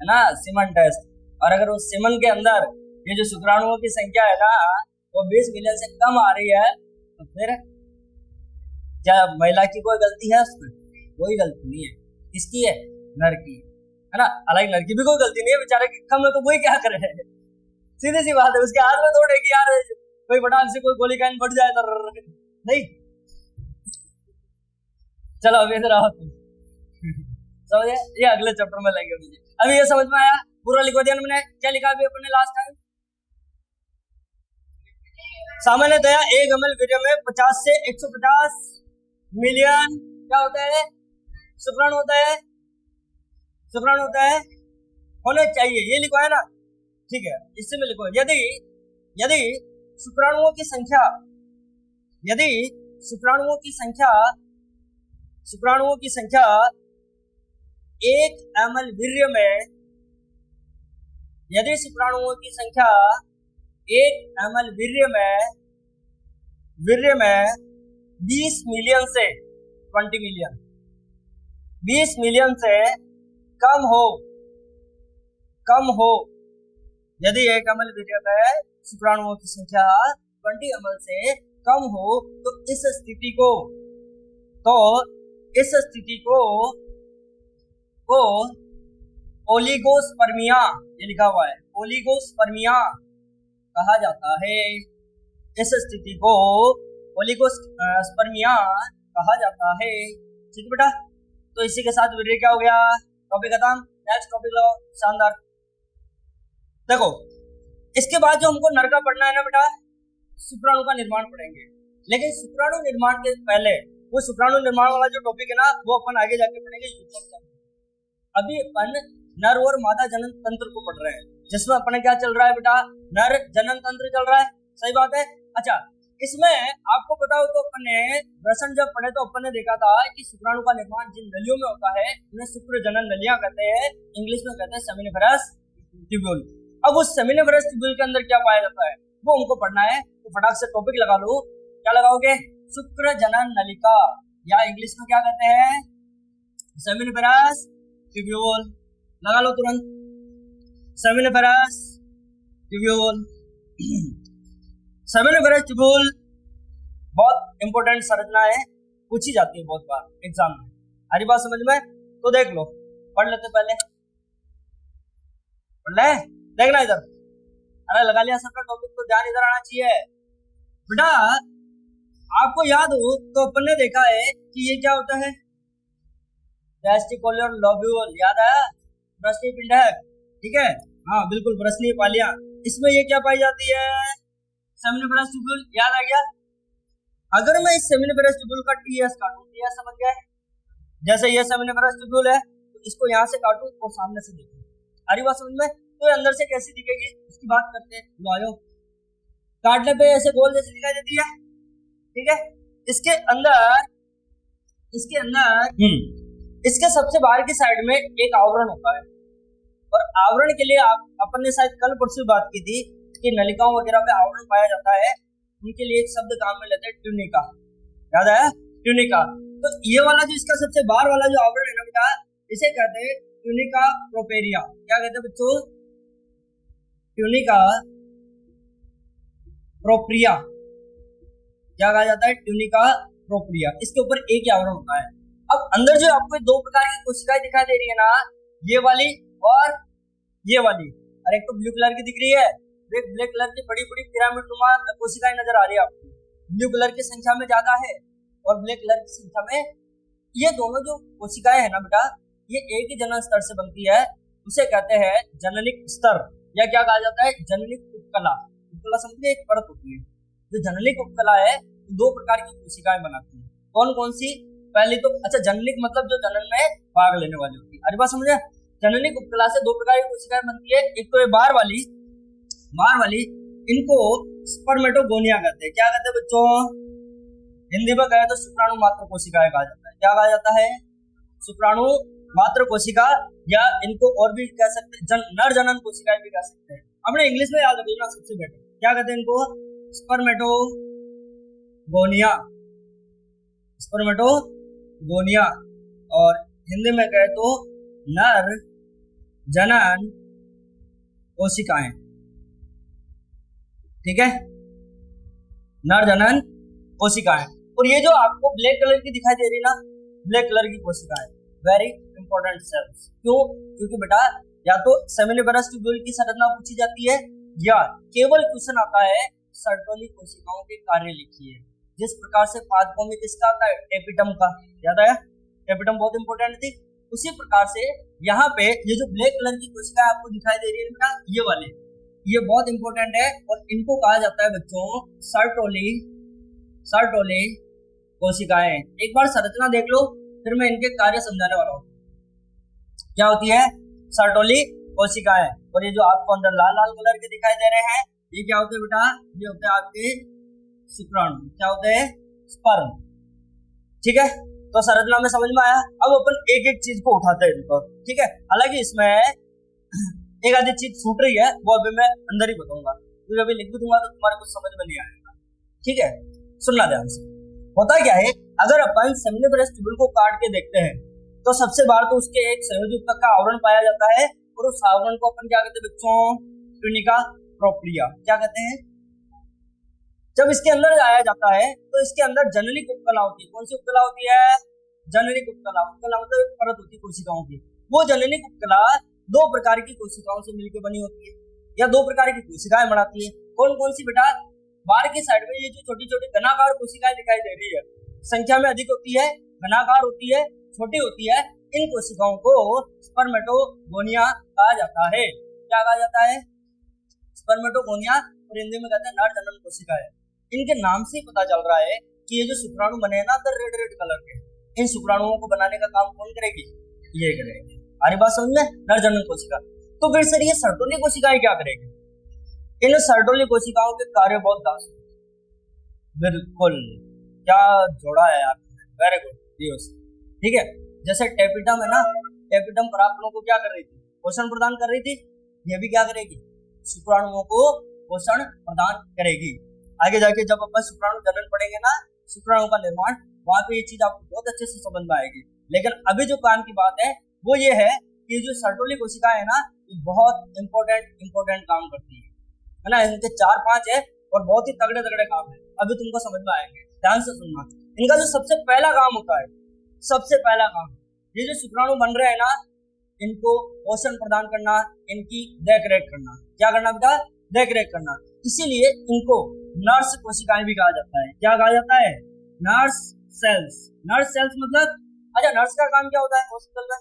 ना, सीमन टेस्ट। और अगर उस सीमन के अंदर ये जो शुक्राणुओं की संख्या है ना वो 20 मिलियन से कम आ रही है, तो फिर क्या महिला की कोई गलती है उसमें? कोई गलती नहीं है। किसकी है? नर की, है ना। हालांकि नर की भी कोई गलती नहीं है, बेचारे की कम है तो वही क्या करे, सीधी सी बात है। उसके हाथ में थोड़े कि यार कोई फटाक से कोई गोली कान बढ़ जाए तो नहीं। चलो अब इधर आओ तुम, समझे? ये अगले चैप्टर में लेंगे मुझे। अभी ये समझ में आया? पूरा लिखवा दिया मैंने। क्या लिखा अभी अपने लास्ट टाइम? सामान्यतया एक ml वीर्य में 50 से 150 मिलियन क्या होता है? शुक्राणु होता है, शुक्राणु होता है, होने चाहिए। ये लिखवा है ना, ठीक है। इससे में लिखो यदि यदि शुक्राणुओं की संख्या, यदि शुक्राणुओं की संख्या 1 ml वीर्य में, यदि शुक्राणुओं की संख्या 1 ml वीर्य में 20 मिलियन से 20 मिलियन 20 मिलियन से कम हो, यदि 1 ml वीर्य में शुक्राणुओं की संख्या 20 ml से कम हो तो इस स्थिति को ओलिगोस्पर्मिया, ये लिखा हुआ है, ओलिगोस्पर्मिया कहा जाता है। इस स्थिति को ओलिगोस्पर्मिया कहा जाता है। ठीक है बेटा, तो इसी के साथ वीडियो क्या हो गया, टॉपिक खत्म। नेक्स्ट टॉपिक लो, शानदार। देखो इसके बाद जो हमको नर का पढ़ना है ना बेटा, शुक्राणु का निर्माण पढ़ेंगे। लेकिन शुक्राणु निर्माण के पहले वो शुक्राणु निर्माण वाला जो टॉपिक है ना वो अपन आगे जाके पढ़ेंगे युग्मक। अभी अपन नर और मादा जनन तंत्र को पढ़ रहे हैं, जिसमें अपने क्या चल रहा है बेटा, नर जनन तंत्र चल रहा है। सही बात है। अच्छा, इसमें आपको पता हो तो अपने प्रश्न जब पढ़े तो अपन ने देखा था कि शुक्राणु का निर्माण जिन नलियों में होता है उन्हें शुक्र जनन नलियां कहते हैं, इंग्लिश में कहते हैं सेमिनिफेरस ट्यूब्यूल। अब उस सेमिनिफेरस ट्यूब्यूल के अंदर क्या पाया जाता है वो हमको पढ़ना है। तो फटाक से टॉपिक लगा लो। क्या लगाओगे? शुक्र जनन नलिका, या इंग्लिश में क्या कहते हैं, सेमिनिफेरस ट्यूब्यूल। लगा लो तुरंत, सेमिनिफेरस ट्यूब्यूल। सेमिनिफेरस ट्यूब्यूल बहुत इंपॉर्टेंट संरचना है, पूछी जाती है बहुत बार एग्जाम में। हरी बात समझ में? तो देख लो, पढ़ लेते पहले, पढ़ ले, देखना इधर। अरे लगा लिया सबका टॉपिक, तो ध्यान इधर आना चाहिए बेटा। आपको याद हो तो अपन ने देखा है कि ये क्या होता है, टेस्टिकुलर लोब्यूल, याद आया? ब्रशनीय पिंडक, ठीक है, हाँ बिल्कुल, ब्रशनीय पालियां। इसमें ये क्या पाई जाती है, सेमिनिफेरस ट्यूब्यूल। याद आ गया? अगर मैं इस सेमिनिफेरस ट्यूब्यूल का टीएस काटूं, टीएस समझ गए, जैसे ये सेमिनिफेरस ट्यूब्यूल है तो इसको यहाँ से काटूं और सामने से देखूं, आ रही बात समझ में? तो अंदर से कैसी दिखेगी उसकी बात करते हैं। लो आयो, काटने पे ऐसे गोल जैसी दिखाई देती है, ठीक है। इसके अंदर इसके सबसे बाहर की साइड में एक आवरण होता है, और आवरण के लिए अपन ने शायद कल परसों बात की थी कि नलिकाओं वगैरह पे आवरण पाया जाता है, उनके लिए एक शब्द काम में लेते हैं, ट्यूनिका। याद आया? ट्यूनिका। तो ये वाला जो इसका सबसे बाहर वाला जो आवरण है ना बेटा, इसे कहते हैं ट्यूनिका प्रोपेरिया। क्या कहते हैं बच्चों? Tunica propria. क्या कहा जाता है? Tunica propria. इसके ऊपर एक आवरण होता है। अब अंदर जो आपको दो प्रकार की कोशिकाएं दिखाई दे रही है ना, ये वाली और ये वाली, और एक तो ब्लू कलर की दिख रही है, एक ब्लैक कलर की बड़ी बड़ी पिरामिड नुमा कोशिकाएं नजर आ रही है आपको। ब्लू कलर की संख्या में ज्यादा है और ब्लैक कलर की संख्या में। ये दोनों जो कोशिकाएं है ना बेटा, ये एक ही जनन स्तर से बनती है, उसे कहते हैं जननिक स्तर, या क्या कहा जाता है, जननिक उपकला। उपकला समझिए, एक परत होती है। जो जननिक उपकला है दो प्रकार की कोशिकाएं बनाती है। कौन कौन सी? पहली तो अच्छा, जननिक मतलब जो जनन में भाग लेने वाली होती है। अरे बात समझे? जननिक उपकला से दो प्रकार की कोशिकाएं बनती है। एक तो ये बाहर वाली, इनको स्पर्मेटोगोनिया कहते हैं। क्या कहते हैं बच्चों? हिंदी में कहे तो शुक्राणु मात्र कोशिकाएं कहा जाता है। क्या कहा जाता है? शुक्राणु मात्र कोशिका, या इनको और भी कह सकते हैं नर जनन कोशिकाएं भी कह सकते हैं। अपने इंग्लिश में याद रखना सबसे बेटर। क्या कहते हैं इनको? स्पर्मेटोगोनिया। स्पर्मेटोगोनिया, और हिंदी में कहे तो नर जनन कोशिकाएं। ठीक है, नर जनन कोशिकाएं। और ये जो आपको ब्लैक कलर की दिखाई दे रही ना, ब्लैक कलर की कोशिकाएं, वेरी इंपॉर्टेंट सेल्स। क्यों? क्योंकि बेटा या तो सेमिनिफरस ट्यूब्यूल की संरचना पूछी जाती है, या केवल क्वेश्चन आता है सर्टोली कोशिकाओं के कार्य लिखिए। जिस प्रकार से पादपों में किसका आता है, एपिडम का, याद आया, एपिडम बहुत इंपॉर्टेंट थी। उसी प्रकार से यहाँ पे ये जो ब्लैक कलर की कोशिकाएं आपको दिखाई दे रही है बेटा, ये वाले, ये बहुत इंपॉर्टेंट है, और इनको कहा जाता है बच्चों सर्टोली कोशिकाएं। एक बार संरचना देख लो, फिर मैं इनके कार्य समझाने वाला हूँ। क्या होती है सर्टोली कोशिकाएं। और ये जो आपको अंदर लाल लाल कलर के दिखाई दे रहे हैं, ये क्या होते हैं बेटा, ये होते हैं आपके शुक्राणु। क्या होते हैं, स्पर्म। ठीक है, तो संरचना में समझ में आया। अब अपन एक एक चीज को उठाते हैं इनको। ठीक है, हालांकि इसमें एक आधी चीज छूट रही है, वो अभी मैं अंदर ही बताऊंगा, क्योंकि अभी लिख भी दूंगा तो तुम्हारे कुछ समझ में नहीं आएगा। ठीक है, सुनना ध्यान से। होता क्या है, अगर अपन सेमिनिफरस ट्यूब्यूल को काट के देखते हैं तो सबसे बाहर तो उसके एक संयोजी ऊतक का आवरण पाया जाता है, और उस आवरण को अपन क्या कहते हैं बच्चों, ट्यूनिका प्रोप्रिया। क्या कहते हैं? जब इसके अंदर आया जाता है तो इसके अंदर जननिक उपकला होती है। कौन सी उपकला होती है? जननिक उपकला। उपकला मतलब एक परत होती है कोशिकाओं की। वो जननिक उपकला दो प्रकार की कोशिकाओं से मिलकर बनी होती है, या दो प्रकार की कोशिकाएं बनाती है। कौन कौन सी बेटा? बाहर की साइड में ये जो छोटी छोटी घनाकार कोशिकाएं दिखाई दे रही है, संख्या में अधिक होती है, घनाकार होती है, छोटी होती है, इन कोशिकाओं को स्पर्मेटोगोनिया कहा जाता है। क्या कहा जाता है? स्पर्मेटोगोनिया, और हिंदी में कहते हैं नर जनन कोशिकाएं। इनके नाम से ही पता चल रहा है कि ये जो शुक्राणु बने हैं ना, तो रेड रेड कलर के, इन शुक्राणुओं को बनाने का काम कौन करेगी? ये करेगी। हमारी बात समझ में? नर जनन कोशिका। तो फिर सर ये सर्टोली कोशिकाएं क्या करेगी? इन सर्टोली कोशिकाओं के कार्य बहुत दास। बिल्कुल, क्या जोड़ा है यार, वेरी गुड। ठीक है, जैसे टेपिडम है ना, टेपिडम परागकणों को क्या कर रही थी? पोषण प्रदान कर रही थी। ये भी क्या करेगी? शुक्राणुओं को पोषण प्रदान करेगी। आगे जाके जब अपन शुक्राणु जनन पढ़ेंगे ना, शुक्राणु का निर्माण, वहां पे ये चीज आपको बहुत अच्छे से समझ में आएगी। लेकिन अभी जो काम की बात है वो ये है कि जो सर्टोली कोशिकाएं है ना, ये बहुत इंपॉर्टेंट काम करती है ना। इनके 4-5 है और बहुत ही तगड़े तगड़े काम है, अभी तुमको समझ में आएंगे, ध्यान से सुनना। इनका जो सबसे पहला काम होता है, सबसे पहला काम, ये जो शुक्राणु बन रहे हैं ना, इनको पोषण प्रदान करना, इनकी देख रेख करना। क्या करना बेटा? देख रेख करना। इसीलिए इनको नर्स कोशिकाएं भी कहा जाता है। क्या कहा जाता है? Nurse sales. नर्स सेल्स मतलब, अच्छा नर्स का काम क्या होता है हॉस्पिटल में?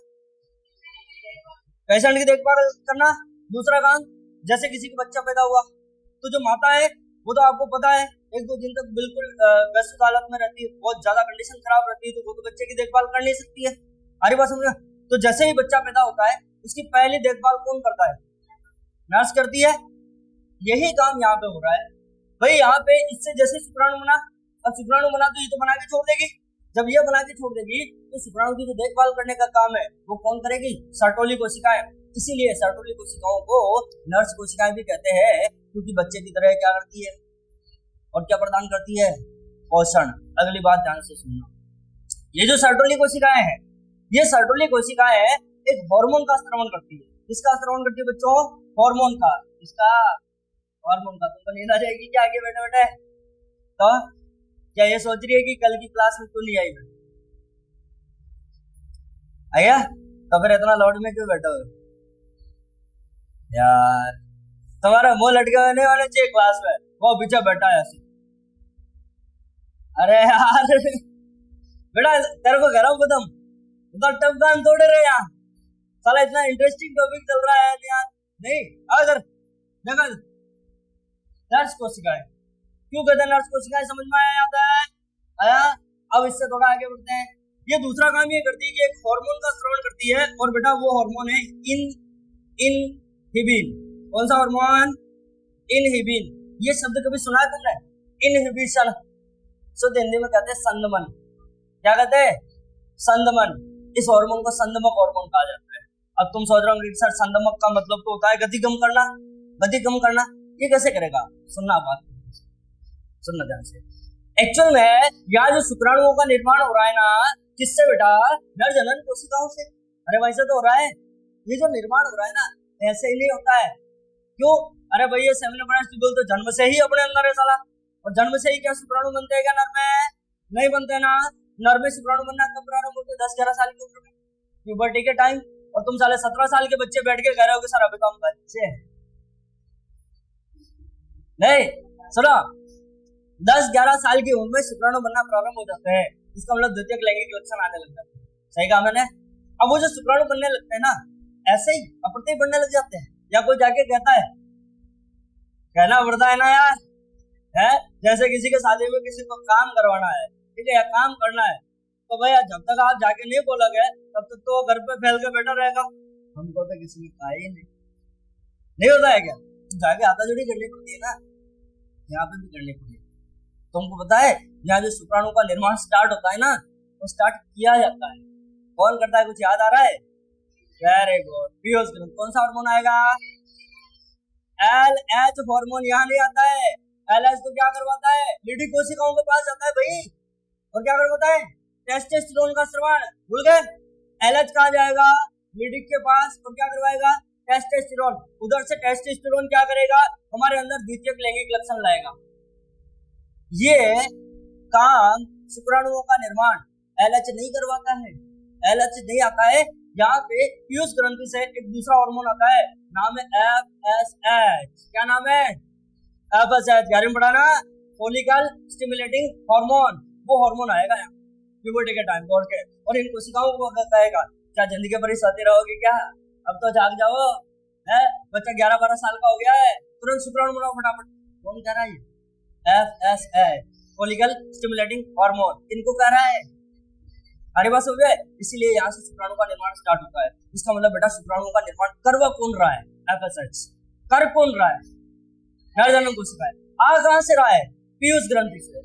पेशेंट की देखभाल करना। दूसरा काम, जैसे किसी का बच्चा पैदा हुआ तो जो माता है वो तो आपको पता है 1-2 दिन तक बिल्कुल व्यस्त हालत में रहती है, बहुत ज्यादा कंडीशन खराब रहती है, तो वो तो बच्चे की देखभाल कर नहीं सकती है। हमारी बात समझ। तो जैसे ही बच्चा पैदा होता है उसकी पहली देखभाल कौन करता है? नर्स करती है। यही काम यहाँ पे हो रहा है भाई। यहाँ पे इससे जैसे शुक्राणु बना, अब शुक्राणु बना तो ये तो बना के छोड़ देगी। जब ये बना के छोड़ देगी तो शुक्राणु की जो देखभाल करने का काम है वो कौन करेगी? सर्टोली कोशिकाएं। इसीलिए सर्टोली कोशिकाओं को नर्स कोशिकाएं भी कहते हैं, क्योंकि बच्चे की तरह क्या करती है और क्या प्रदान करती है? पोषण। अगली बात ध्यान से सुनना, ये जो सर्टोली कोशिकाएं हैं, ये सर्टोली कोशिकाएं एक हार्मोन का स्रावन करती है। किसका स्रावन करती है बच्चों? हार्मोन का। इसका हार्मोन का। तुमको नींद आ जाएगी क्या आगे बैठे बैठे? तो क्या ये सोच रही है कि कल की क्लास में क्यों नहीं आई? आया तो फिर इतना लाउड में क्यों बैठा हो यार? तुम्हारा मुंह लटके होने वाले चाहिए क्लास में, वो पीछे बैठा है ऐसे। अरे यार बेटा तेरे को गरम बदम तो टफ गान थोड़े रहे यहाँ, साला इतना इंटरेस्टिंग टॉपिक चल रहा है यार। नहीं अगर देखा नर्स कोशिकाएं क्यों कहते हैं नर्स कोशिकाएं? समझ में आया? अब इससे थोड़ा आगे बढ़ते हैं। ये दूसरा काम ये करती है कि एक हार्मोन का स्रावन करती है, और बेटा वो हार्मोन है इनहिबिन। कौन सा हार्मोन? इनहिबिन। ये शब्द कभी सुना है तुमने? इनहिबिशन। शुद्ध हिंदी में कहते हैं संदमन। क्या कहते हैं? संदमन। इस हार्मोन को संदमक हार्मोन कहा जाता है। अब तुम सोच रहे होंगे सर संदमक का मतलब तो होता है गति कम करना। गति कम करना ये कैसे करेगा? सुनना बात, सुनना ध्यान से। एक्चुअल में यहाँ जो शुक्राणुओं का निर्माण हो रहा है ना, किससे बेटा? नर जनन कोशिकाओं से। अरे वैसे तो हो रहा है, ये जो निर्माण हो रहा है ना, ऐसे ही नहीं होता है। क्यों? अरे भाई ये सेमिनोफेरेंस ट्यूबुल तो जन्म से ही अपने अंदर है साला, और जन्म से ही क्या शुक्राणु बनते हैं क्या नर में? नहीं बनते ना। नर में शुक्राणु बनना कब प्रारंभ होते हैं? 10-11 साल की उम्र में, प्यूबर्टी के टाइम। और तुम साले 17 साल के बच्चे बैठ के कह रहे हो कि सर अभी तो हम बच्चे हैं। नहीं सुनो, 10-11 साल की उम्र में शुक्राणु बनना प्रारंभ हो जाते हैं। इसका मतलब द्वितीयक लैंगिक लक्षण आने लग जाते हैं। सही कहा मैंने? अब वो जो शुक्राणु बनने लगते हैं ना, ऐसे ही अपने ही बनने लग जाते हैं, या कोई जाके कहता है? कहना पड़ता है ना यार, है? जैसे किसी के शादी में किसी को काम करवाना है, ठीक है, या काम करना है, तो भैया जब तक आप जाके नहीं बोलोगे तब तक तो घर पे फैल के बैठा रहेगा। हमको तो किसी ने कहा ही नहीं होता है क्या? जाके आता जोड़ी करनी पड़ती है ना, यहाँ पे भी करनी पड़ती है। तुमको पता है यहाँ जो शुक्राणु का निर्माण स्टार्ट होता है ना, वो स्टार्ट किया जाता है, कौन करता है? कुछ याद आ रहा है? Very good. पीयूष ग्रंथि। कौन सा हार्मोन आएगा? LH hormone. यहाँ नहीं आता है। LH तो क्या करवाता है? लीडी कोशिकाओं के पास जाता है भाई, और क्या करवाता है? टेस्टोस्टेरोन का स्राव। भूल गए? LH कहाँ जाएगा? लीडी के पास, और क्या करवाएगा? टेस्टोस्टेरोन। उधर से टेस्टोस्टेरोन क्या करेगा? हमारे अंदर द्वितीयक लैंगिक लक्षण लाएगा। ये काम शुक्राणुओं का निर्माण LH नहीं करवाता है, LH नहीं आता है। यहाँ पे पीयूष ग्रंथि से एक दूसरा हार्मोन आता है, नाम है FSH। क्या नाम है? FSH। 11 में पढ़ा ना, फोलिकल स्टिमुलेटिंग हार्मोन। वो हार्मोन आएगा यहाँ प्यूबर्टी के टाइम दौड़ के, और इन कोशिकाओं को कहेगा क्या जिंदगी भर सोते रहोगे क्या? अब तो जाग जाओ, है? बच्चा 11-12 साल का हो गया है, तुरंत शुक्राणु बनाओ फटाफट। कौन कह रहा है? FSH, follicle stimulating hormone. इनको कह रहा है। अरे बस हो गया। इसीलिए यहाँ से शुक्राणु का निर्माण स्टार्ट होता है। इसका मतलब बेटा शुक्राणु का निर्माण करवा कौन रहा है? FSH। कर कौन रहा है? नर जनन कोशिका। आ कहां से रहा है? पीयूष ग्रंथि से।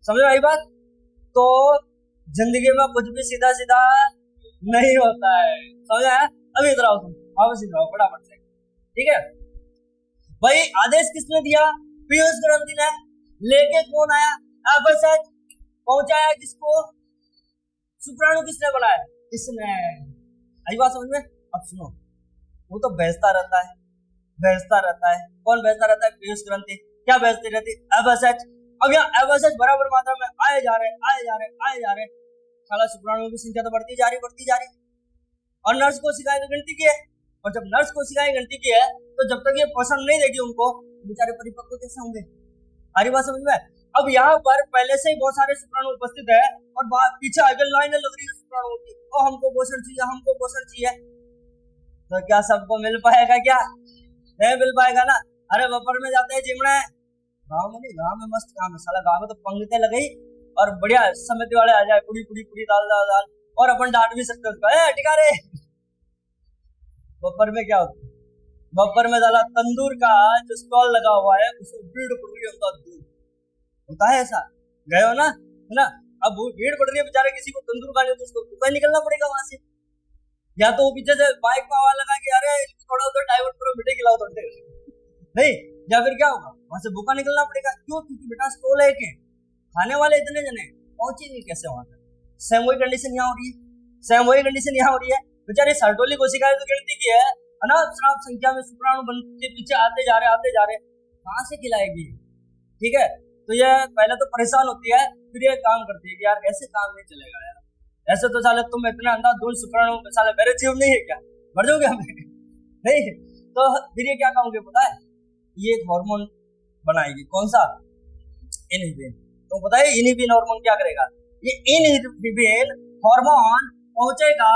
समझ आई बात? तो जिंदगी में कुछ भी सीधा सीधा नहीं होता है। समझ आया? अभी इधर आओ, तुम वापस इधर आओ फटाफट से, ठीक है भाई? आदेश किसने दिया? पीयूष ग्रंथि ने। लेके कौन आया? FSH। पहुंचाया किसको? शुक्राणु किसने बनाया? इसने। आई बात समझ में? अब सुनो, वो तो भेजता रहता है, भेजता रहता है। कौन भेजता रहता है? पीयूष ग्रंथि। क्या भेजती रहती? FSH। अब यहाँ FSH बराबर मात्रा में आए जा रहे। साला शुक्राणुओं की संख्या तो बढ़ती जा रही। और नर्स कोशिकाएं गिनती की है, और जब नर्स कोशिकाएं गिनती की है तो जब तक ये पसंद नहीं देगी उनको, बेचारे परिपक्व कैसे होंगे? हरी बात समझ में? अब यहाँ पर पहले से ही बहुत सारे शुक्राणु उपस्थित है, और पीछे आगे लाइनें लग रही है शुक्राणुओं की, और हमको पोषण चाहिए। तो क्या सबको मिल पाएगा? क्या नहीं मिल पाएगा ना। अरे वपर में जाते हैं चिमड़ा, गाँव में नहीं, गाँव में मस्त काम है साला। गाँव में तो पंक्तियां लगाई और बढ़िया समिति वाले आ जाए, पूरी दाल, और अपन डांट भी सकते उसको, टिका रे। वपर में क्या होता है? वपर में साला तंदूर का जो स्टॉल लगा हुआ है उसको भीड़ पड़ रही होता है ऐसा। गए हो ना, है ना? अब भीड़ पड़ रही है, बेचारे किसी को तंदूर खाने तो उसको भूखा निकलना पड़ेगा वहां से, या तो वो पीछे से बाइक में आवाज लगा के अरे थोड़ा उधर डाइवर्ट करो, मिठाई खिलाओ थोड़ी देर, नहीं? या फिर क्या होगा? वहां से भूखा निकलना पड़ेगा। क्यों? क्योंकि बेटा स्टॉल है के खाने वाले इतने जने पहुंचेंगे कैसे वहां तक? सेम वही कंडीशन यहाँ हो रही है। बेचारी सर्टोली कोशिकाएं तो गिनती की है ना, श्राप संख्या में शुक्राणु बन के पीछे आते जा रहे, कहां से खिलाएगी? ठीक है, तो ये पहले तो परेशान होती है, फिर ये काम करती है कि यार ऐसे काम नहीं चलेगा यार, ऐसे तो साले तुम इतना अंधाधुंध शुक्राणु साले मेरे जीव नहीं है क्या? मर जाओगे हमें? नहीं। तो फिर ये क्या कहोगे पता है? ये एक हार्मोन बनाएगी। कौन सा? इनहिबिन। तो पता है इनहिबिन हार्मोन क्या करेगा? ये इनहिबिन हार्मोन पहुंचेगा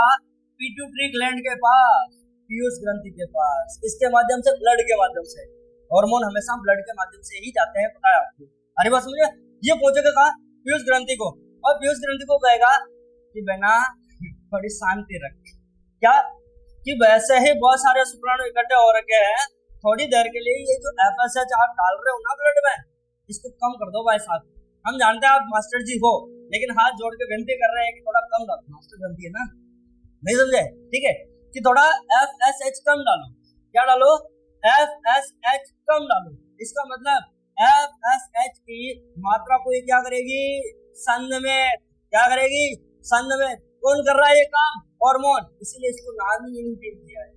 पिट्यूटरी ग्लैंड के पास, पीयूष ग्रंथि के पास। इसके माध्यम से, ब्लड के माध्यम से। हार्मोन हमेशा ब्लड के माध्यम से ही जाते हैं, पता है आपको? अरे बस मुझे ये पहुंचेगा कहाँ? पीयूष ग्रंथि को। और पीयूष ग्रंथि को कहेगा कि बना थोड़ी शांति रख। क्या? कि वैसे ही बहुत सारे शुक्राणु इकट्ठे हो रखे हैं, थोड़ी देर के लिए ये जो FSH आप डाल रहे हो ना ब्लड में, इसको कम कर दो भाई साहब। हम जानते हैं आप मास्टर जी हो, लेकिन हाथ जोड़ के विनती कर रहे हैं कि थोड़ा कम डालो। मास्टर ग्रंथि है ना, नहीं समझे? ठीक है, कि थोड़ा FSH कम डालो। क्या डालो? FSH कम डालो। इसका मतलब FSH की मात्रा को ये क्या करेगी, संध में क्या करेगी, संध में। कौन कर रहा है ये काम, हार्मोन, इसीलिए इसको नाम ही इनहिबिन दिया है,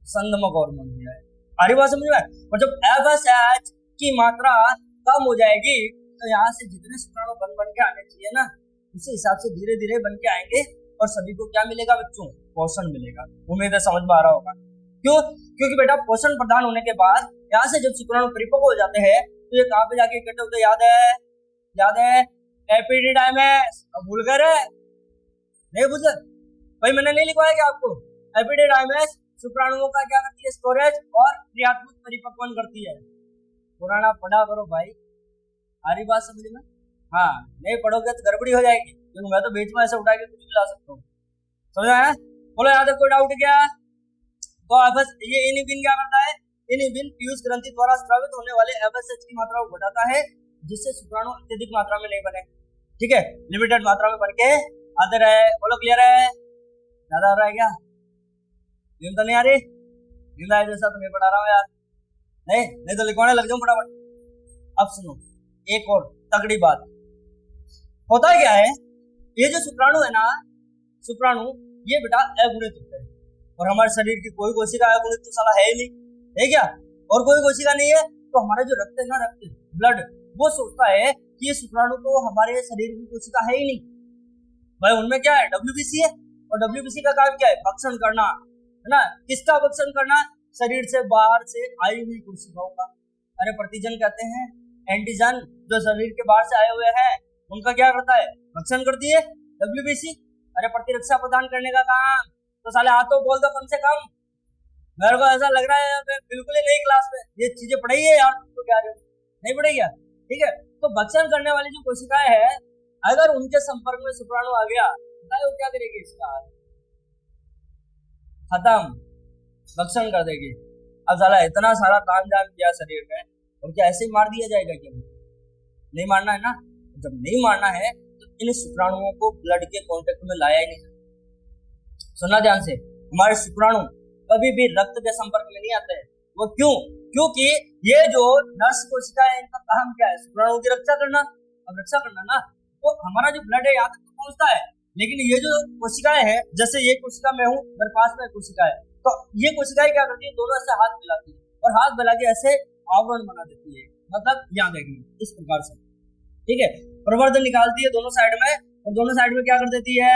संधमक हार्मोन दिया है। आरी बात समझ में। और जब FSH की मात्रा कम हो जाएगी तो यहाँ से जितने शुक्राणु बन के आने चाहिए ना, उसी हिसाब से धीरे धीरे बन के आएंगे और सभी को क्या मिलेगा बच्चों, पोषण मिलेगा। उम्मीद है समझ में आ रहा होगा। क्यों, क्योंकि बेटा पोषण प्रदान होने के बाद यहाँ से जब शुक्राणु परिपक्व हो जाते हैं तो ये कहाँ पे जाके इकट्ठे होते, याद है एपिडिडाइमस। अब भूल गए, नहीं भूल भाई, मैंने नहीं लिखवाया क्या आपको। एपिडिडाइमस शुक्राणुओं का क्या करती है, स्टोरेज और क्रियात्मक परिपक्वन करती है। पुराना पढ़ा करो भाई, सारी बात समझ में। हाँ, नहीं पढ़ोगे तो गड़बड़ी हो जाएगी, क्योंकि मैं तो बीच में ऐसे उठा के कुछ भी ला सकता हूँ, समझ आया। बोलो यहाँ तक कोई डाउट क्या। तो बस ये इनहिबिन क्या करता है, इनहिबिन पीयूष ग्रंथि द्वारा स्रावित होने वाले FSH की मात्रा को घटाता है, जिससे शुक्राणु अत्यधिक मात्रा में नहीं बने, ठीक है, लिमिटेड मात्रा में बन के आते रहे। बोलो क्लियर है, ज्यादा आ रहा है क्या, नींद तो नहीं आ रही, नींद आए जैसा तो नहीं पढ़ा रहा हूँ यार, नहीं तो लिखवाने लग जाऊं फटाफट। अब सुनो एक और तगड़ी बात, होता क्या है, ये जो शुक्राणु है ना, शुक्राणु ये बेटा अगुणित होते हैं, और हमारे शरीर की कोई कोशिका अगुणित तो साला है ही नहीं, है क्या, और कोई कोशिका नहीं है, तो हमारा जो रक्त है ना, रक्त ब्लड, वो सोचता है कि ये शुक्राणु तो हमारे शरीर की कोशिका है ही नहीं भाई, उनमें क्या है, WBC है, और WBC का काम क्या है, भक्षण करना, है ना। किसका भक्षण करना, शरीर से बाहर से आई हुई कोशिकाओं का। अरे प्रतिजन कहते हैं, एंटीजन जो शरीर के बाहर से आए हुए हैं उनका क्या करता है, भक्षण करती है WBC। अरे प्रतिरक्षा प्रदान करने का काम तो साले हाथों बोल दो कम से कम। मेरे को ऐसा लग रहा है मैं बिल्कुल ही नई क्लास में ये चीजें पढ़ाई है यार, तुमको क्या नहीं पढ़ाई क्या, ठीक है। तो भक्षण करने वाली जो कोशिकाएं है, अगर उनके संपर्क में शुक्राणु आ गया वो क्या करेगी, इसका खत्म, भक्षण कर देगी। अब साला इतना सारा तामझाम किया शरीर में, और क्या ऐसे ही मार दिया जाएगा क्या, नहीं मारना है ना। जब नहीं मारना है तो इन शुक्राणुओं को ब्लड के कांटेक्ट में लाया ही नहीं। सुनना ध्यान से, हमारे शुक्राणु कभी भी रक्त के संपर्क में नहीं आते हैं। वो क्यों, क्योंकि ये जो नर्स कोशिका है, इनका काम क्या है, शुक्राणुओं की रक्षा करना। अब रक्षा करना ना, तो हमारा जो ब्लड है यहाँ तक तो पहुंचता है, लेकिन ये जो कोशिकाएं हैं, जैसे ये कोशिका मैं हूँ, मेरे पास में कोशिका है, तो ये कोशिकाएं क्या करती है, दोनों ऐसे हाथ मिलाती है, और हाथ मिला के ऐसे आवरण बना देती है, मतलब यहाँ देखिए इस प्रकार से, ठीक है, प्रवर्धन निकालती है दोनों साइड में, और दोनों साइड में क्या कर देती है,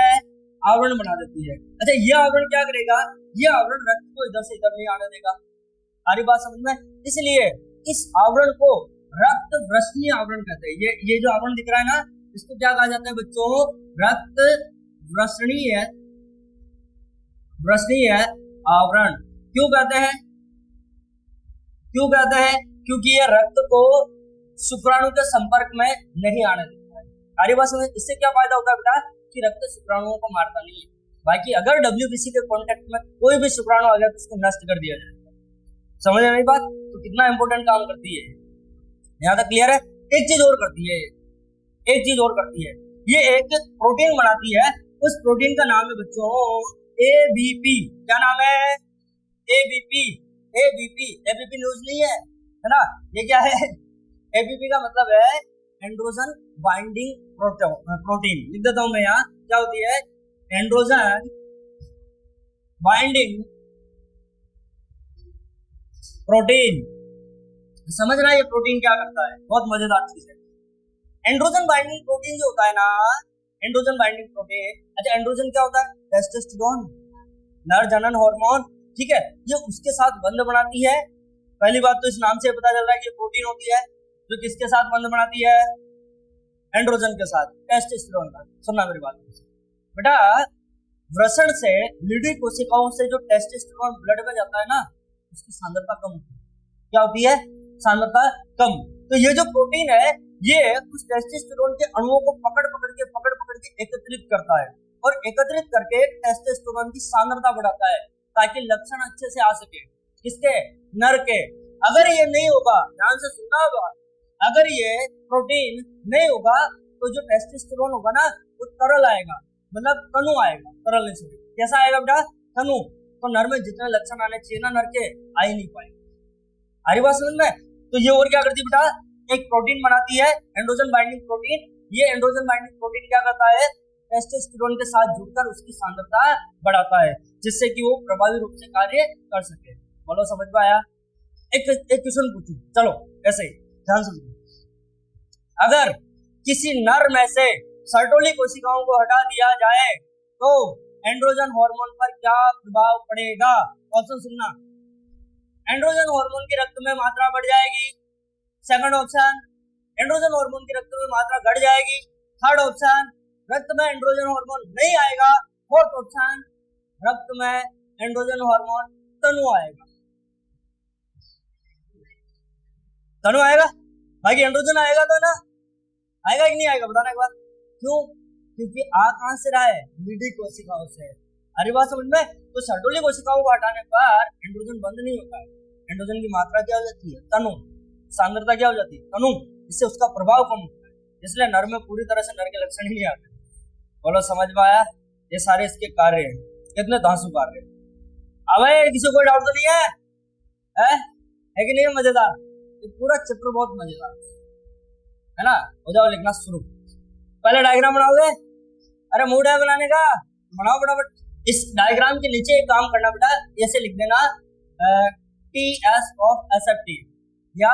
आवरण बना देती है। अच्छा, ये आवरण क्या करेगा, ये आवरण रक्त को इधर से इधर नहीं आने देगा। सारी बात समझ में, इसलिए इस आवरण को रक्त वृष्णीय आवरण कहते हैं। ये जो आवरण दिख रहा है ना, इसको क्या कहा जाता है बच्चों, रक्त वृष्णीय आवरण। क्यों कहते हैं, क्योंकि ये रक्त को शुक्राणु के संपर्क में नहीं आने देता है। सारी बात समझ, इससे क्या फायदा होता है बेटा, कि रक्त शुक्राणुओं को मारता नहीं है, बाकी अगर WBC के कांटेक्ट में कोई भी शुक्राणु आ गया तो उसको नष्ट कर दिया जाएगा। समझ में आई बात, तो कितना इंपॉर्टेंट काम करती है, यहाँ तक क्लियर है। एक चीज और करती है, ये एक प्रोटीन बनाती है, उस प्रोटीन का नाम है बच्चों ABP। क्या नाम है, ABP न्यूज नहीं है ना, ये क्या है, ABP का मतलब है एंड्रोजन बाइंडिंग प्रोटीन। लिख देता हूं मैं यहाँ, क्या होती है, एंड्रोजन बाइंडिंग प्रोटीन। समझ रहा है ये प्रोटीन क्या करता है, बहुत मजेदार चीज है। एंड्रोजन बाइंडिंग प्रोटीन जो होता है ना, एंड्रोजन बाइंडिंग प्रोटीन, अच्छा एंड्रोजन क्या होता है, टेस्टोस्टेरोन, नर जनन हार्मोन, ठीक है, ये उसके साथ बंध बनाती है। पहली बात तो इस नाम से पता चल रहा है कि प्रोटीन होती है जो किसके साथ बंध बनाती है, एंड्रोजन के साथ, टेस्टोस्टेरोन का। सुनना मेरी बात बेटा, वृषण से लीडी कोशिकाओं से जो टेस्टोस्टेरोन ब्लड में जाता है ना, उसकी सांद्रता कम होती है। क्या होती है, सांद्रता कम। तो ये जो प्रोटीन है, ये उस टेस्टोस्टेरोन के अणुओं को पकड़ पकड़ के एकत्रित करता है, और एकत्रित करके टेस्टोस्टेरोन की सांद्रता बढ़ाता है, ताकि लक्षण अच्छे से आ सके किसके, नर के। अगर ये नहीं होगा, ध्यान से सुनना होगा, अगर ये प्रोटीन नहीं होगा तो जो टेस्टोस्टेरोन होगा ना, वो तरल आएगा, मतलब तनु आएगा, तरल से कैसा आएगा बेटा, तनु। तो नर में जितने लक्षण आने चाहिए ना नर के, आ ही नहीं पाएंगे। हरी बात समझ में। तो ये और क्या करती है बेटा, एक प्रोटीन बनाती है एंड्रोजन बाइंडिंग प्रोटीन। ये एंड्रोजन बाइंडिंग प्रोटीन क्या करता है, टेस्टोस्टेरोन के साथ जुड़कर उसकी सांद्रता बढ़ाता है, जिससे कि वो प्रभावी रूप से कार्य कर सके। बोलो समझ में आया? एक क्वेश्चन पूछूं, चलो ऐसे ही ध्यान सुनिए। अगर किसी नर में से सर्टोली कोशिकाओं को हटा दिया जाए तो एंड्रोजन हार्मोन पर क्या प्रभाव पड़ेगा? ऑप्शन सुनना। एंड्रोजन हार्मोन की रक्त में मात्रा बढ़ जाएगी। सेकंड ऑप्शन, एंड्रोजन हार्मोन की रक्त में मात्रा घट जाएगी। थर्ड ऑप्शन, रक्त में एंड्रोजन हार्मोन नहीं आएगा। फोर्थ ऑप्शन, रक्त में एंड्रोजन हार्मोन तनु आएगा। तनु आएगा, बाकी एंड्रोजन आएगा तो ना, आएगा कि नहीं आएगा बताना एक बार। क्यों? क्योंकि आ कहां से रहा है, लीडी कोशिकाओं से। अरे बात समझ में? तो सर्टोली कोशिकाओं को हटाने पर एंड्रोजन बंद नहीं होता है, एंड्रोजन की मात्रा क्या हो जाती है, तनु, सांद्रता क्या हो जाती है, तनु, इससे उसका प्रभाव कम होता है, इसलिए नर में पूरी तरह से नर के लक्षण ही नहीं आते। बोलो समझ में आया? ये सारे इसके कार्य हैं, कितने धांसू कार्य। अब किसी को डाउट तो नहीं है कि नहीं? मजेदार, ये पूरा चित्र बहुत मजेदार है ना। हो जाओ लिखना शुरू। पहले डायग्राम बनाओगे? अरे मूड है बनाने का, बनाओ फटाफट। इस डायग्राम के नीचे एक काम करना बेटा, ऐसे लिख देना टीएस ऑफ एसएफटी या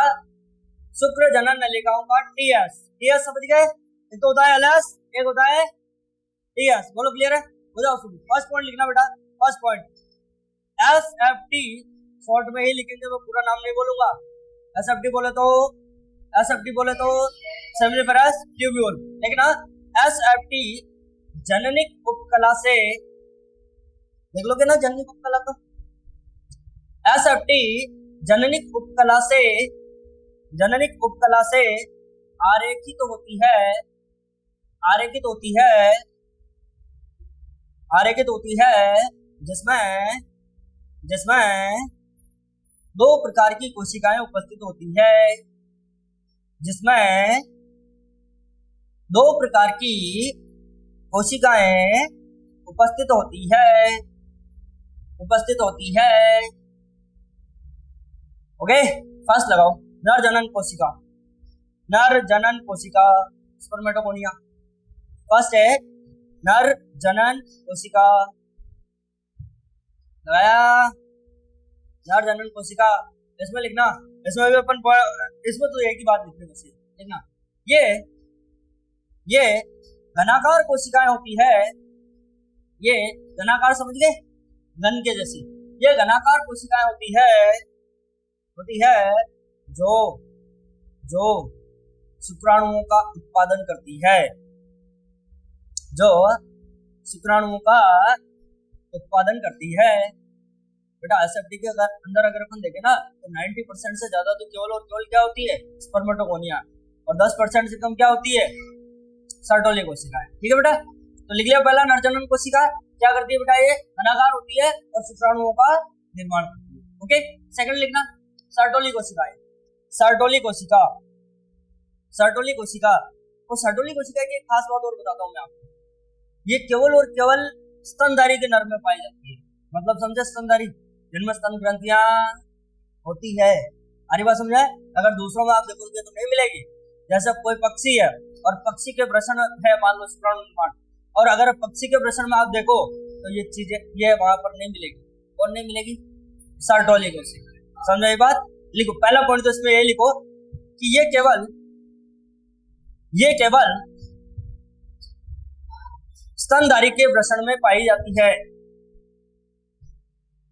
शुक्र जनन नलिकाओं का टीएस। टीएस समझ गए? एक तो होता है एलएस, एक होता है टीएस। बोलो क्लियर है? हो जाओ शुरू। फर्स्ट पॉइंट लिखना बेटा, फर्स्ट पॉइंट एसएफटी, शॉर्ट में ही लिखेंगे, मैं पूरा नाम नहीं बोलूंगा। एसएफटी बोले तो सेमिनिफेरस ट्यूब्यूल, लेकिन एसएफटी जननिक उपकला से, देख लोगे ना जननिक उपकला को, एसएफटी जननिक उपकला से आरेखित होती है, जिसमें दो प्रकार की कोशिकाएं उपस्थित होती है, जिसमें दो प्रकार की कोशिकाएं उपस्थित होती है। ओके, फर्स्ट लगाओ, नर जनन कोशिका स्पर्मेटोगोनिया। फर्स्ट है नर जनन कोशिका, लगाया नर जनन कोशिका। इसमें लिखना, इसमें भी अपन, इसमें तो एक ही बात लिखने बस, देखना ये घनाकार कोशिकाएं होती है, ये घनाकार समझ गए, घन के जैसी, ये घनाकार कोशिकाएं होती है जो शुक्राणुओं का उत्पादन करती है, बेटा। एसएफटी के अंदर अगर अपन देखें ना तो 90% से ज्यादा तो केवल और केवल क्या होती है, स्पर्मेटोगोनिया, और 10% से कम क्या होती है, सर्टोली कोशिकाएं। ठीक है बेटा, तो लिख लिया पहला नरजनन कोशिका क्या करती है बेटा, ये घनाकार होती है और शुक्राणुओं का निर्माण करती है। ओके, सेकंड लिखना सर्टोली कोशिका। और सर्टोली कोशिका की एक खास बात और बताता हूँ मैं आपको, ये केवल और केवल स्तनधारी के नर में पाई जाती है। मतलब समझे, स्तनधारी जिनमें स्तन ग्रंथियां होती है। अरे बात समझे? अगर दूसरों में आप देखोगे तो नहीं मिलेगी। जैसे कोई पक्षी है और पक्षी के वृषण है, मान लो शुक्राणु निर्माण, और अगर पक्षी के वृषण में आप देखो तो ये चीजें ये वहां पर नहीं मिलेगी। और नहीं मिलेगी सर्टोली कोशिका। समझो ये बात? लिखो पहला पॉइंट तो इसमें ये लिखो कि ये केवल स्तनधारी के वृषण में पाई जाती है।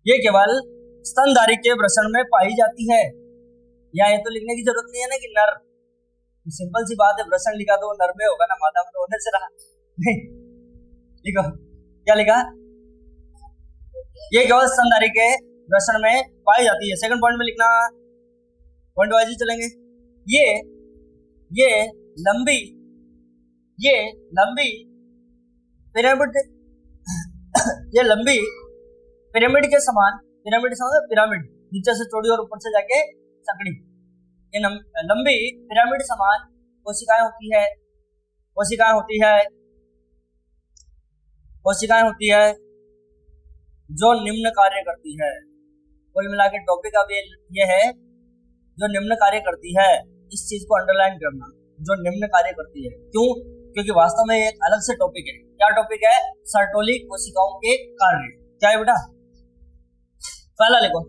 ये केवल स्तनधारी के वृषण में पाई जाती है। या ये तो लिखने की जरूरत नहीं है ना कि नर, सिंपल सी बात है, वृषण लिखा तो वो नर में होगा ना, मादा में तो होने से रहा नहीं। लिखो क्या लिखा, ये केवल स्तनधारी के वृषण में पाई जाती है। सेकंड पॉइंट में लिखना, पॉइंट वाइज ही चलेंगे। ये लंबी पिरामिड, ये लंबी पिरामिड के समान, पिरामिड नीचे से चौड़ी और ऊपर से जाके सकड़ी, ये लंबी पिरामिड समान कोशिकाएं होती है जो निम्न कार्य करती है। कुल मिला के टॉपिक अब ये है जो निम्न कार्य करती है। इस चीज को अंडरलाइन करना, जो निम्न कार्य करती है। क्यों? क्योंकि वास्तव में एक अलग से टॉपिक है। क्या टॉपिक है? सर्टोली कोशिकाओं के कार्य। क्या है बेटा? पहला लिखो,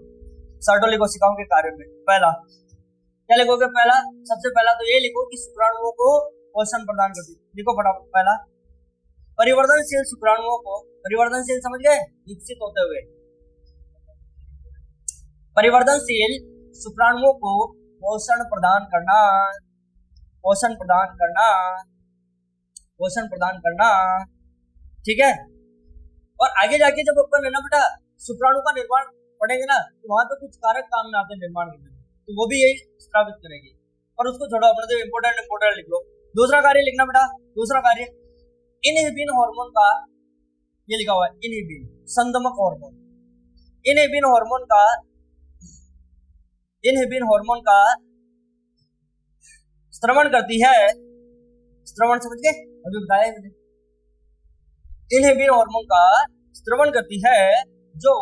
सर्टोली कोशिकाओं के कार्य में पहला क्या लिखोगे? पहला, सबसे पहला तो ये लिखो कि शुक्राणुओं को पोषण प्रदान करती है। लिखो फटाफट। पहला, परिवर्तनशील शुक्राणुओं को, परिवर्तनशील समझ गए? विकसित होते हुए। परिवर्तनशील शुक्राणुओं को पोषण प्रदान करना, पोषण प्रदान करना, पोषण प्रदान करना, ठीक है। और आगे जाके जब अपन है ना बेटा शुक्राणु का निर्माण पढ़ेंगे ना, तो वहां पे कुछ कारक काम में आते हैं निर्माण करने में, तो वो भी यही स्रावित करेगी। और उसको छोड़ो, अपने तो इंपोर्टेंट लिख लो। दूसरा कार्य लिखना बेटा, दूसरा कार्य इनहिबिन हार्मोन का, ये लिखा हुआ है इनहिबिन, संदमक हार्मोन। इनहिबिन हार्मोन का, इनहिबिन हार्मोन का स्रवण करती है, स्रवण समझ गए? अभी बताया मैंने। इनहिबिन हार्मोन का स्रवण करती है जो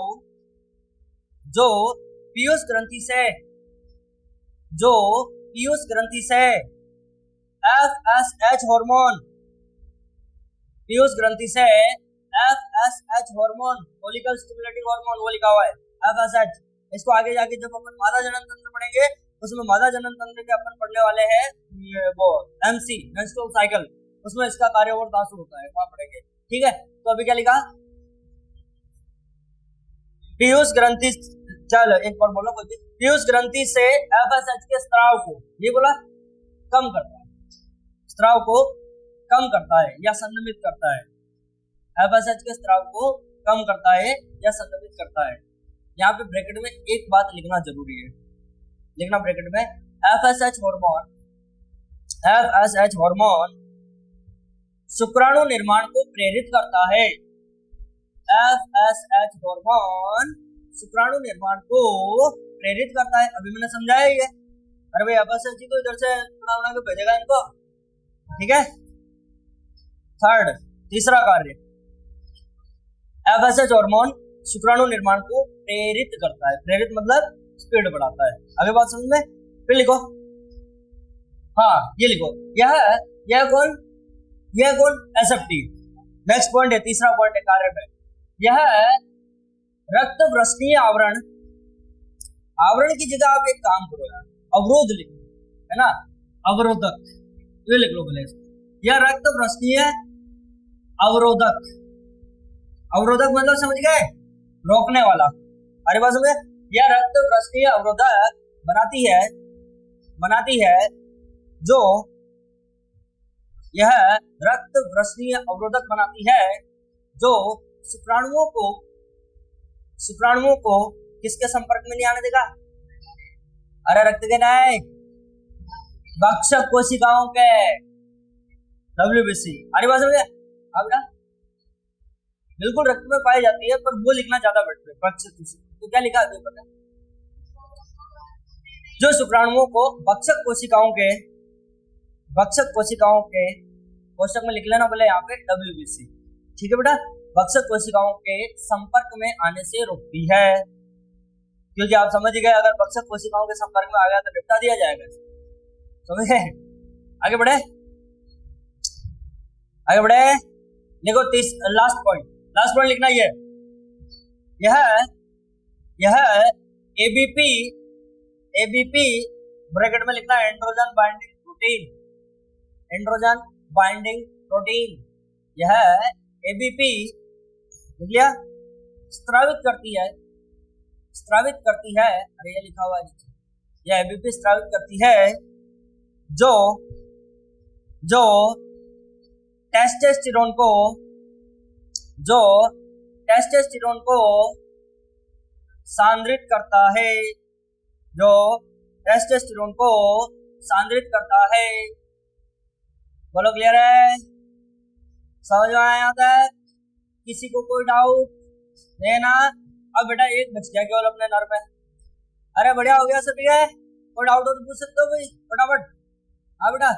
जो पीयूष ग्रंथि से, जो पीयूष ग्रंथि से FSH हार्मोन, पीयूष ग्रंथि से FSH hormone, follicle stimulating hormone, वो लिखा हुआ है FSH। इसको आगे जाके जब अपन मादा जनन तंत्र पढ़ेंगे, उसमें मादा जनन तंत्र के अपन पढ़ने वाले हैं वो MC, मेंस्ट्रुअल साइकिल, उसमें इसका कार्य और दासु होता है, वहां पढ़ेंगे। ठीक है, तो अभी क्या लिखा? पीयूष ग्रंथि, चल एक बार बोलो, पीयूष ग्रंथि से FSH के स्त्राव को, ये बोला, कम करता है, स्त्राव को कम करता है या संदमित करता है। FSH के स्त्राव को कम करता है या संदमित करता है। यहाँ पे ब्रैकेट में एक बात लिखना जरूरी है, लिखना ब्रैकेट में, FSH हार्मोन, FSH हार्मोन शुक्राणु निर्माण को प्रेरित करता है। FSH हार्मोन शुक्राणु निर्माण को प्रेरित करता है। अभी मैंने समझाया ये। अरे भाई FSH जी तो इधर से बना के भेजेगा इनको, ठीक है। थर्ड, तीसरा कार्य, FSH हार्मोन शुक्राणु निर्माण को प्रेरित करता है। प्रेरित मतलब स्पीड बढ़ाता है। आगे बात समझ में? फिर लिखो, हाँ ये लिखो, यह कौन एसेप्टी। नेक्स्ट पॉइंट है, तीसरा पॉइंट है कार्य में, यह रक्त वृष्णीय आवरण, आवरण की जगह आप एक काम करो यार, अवरोध लिखो, है ना, अवरोधक, ये लिख लो पहले। यह रक्त वृष्णीय अवरोधक, अवरोधक मतलब समझ गए? रोकने वाला। अरे बात समझे? यह रक्त वृष्णीय अवरोधक बनाती है जो, यह रक्त वृष्णीय अवरोधक बनाती है जो शुक्राणुओं को किसके संपर्क में नहीं आने देगा? अरे रक्त के नहीं, भक्षक कोशिकाओं के, WBC। अरे बात समझे? अब ना बिल्कुल रक्त में पाई जाती है, पर वो लिखना ज्यादा बेटर है, भक्षक कोशिका। तो क्या लिखा है पता? जो शुक्राणुओं को भक्षक कोशिकाओं के कोष्ठक में लिख लेना बोले यहाँ पे WBC, ठीक है बेटा। भक्षक कोशिकाओं के संपर्क में आने से रोकती है, क्योंकि आप समझ गए अगर भक्षक कोशिकाओं के संपर्क में आ गया तो निपटा दिया जाएगा, समझ गए? आगे बढ़े, देखो लास्ट पॉइंट लिखना ये, यह ABP ब्रैकेट में लिखना एंड्रोजन बाइंडिंग प्रोटीन, यह ABP लिख लिया, स्रावित करती है, अरे ये लिखा हुआ है, यह ABP स्रावित करती है जो टेस्टोस्टेरोन को सांद्रित करता है, जो टेस्टोस्टेरोन को सांद्रित करता है। बोलो क्लियर है? समझ में आया तक? किसी को कोई डाउट है ना? अब बेटा एक बच गया केवल अपने नर में। अरे बढ़िया हो गया सब, ठीक है। कोई डाउट हो तो पूछ सकते हो भाई, फटाफट। हाँ बेटा,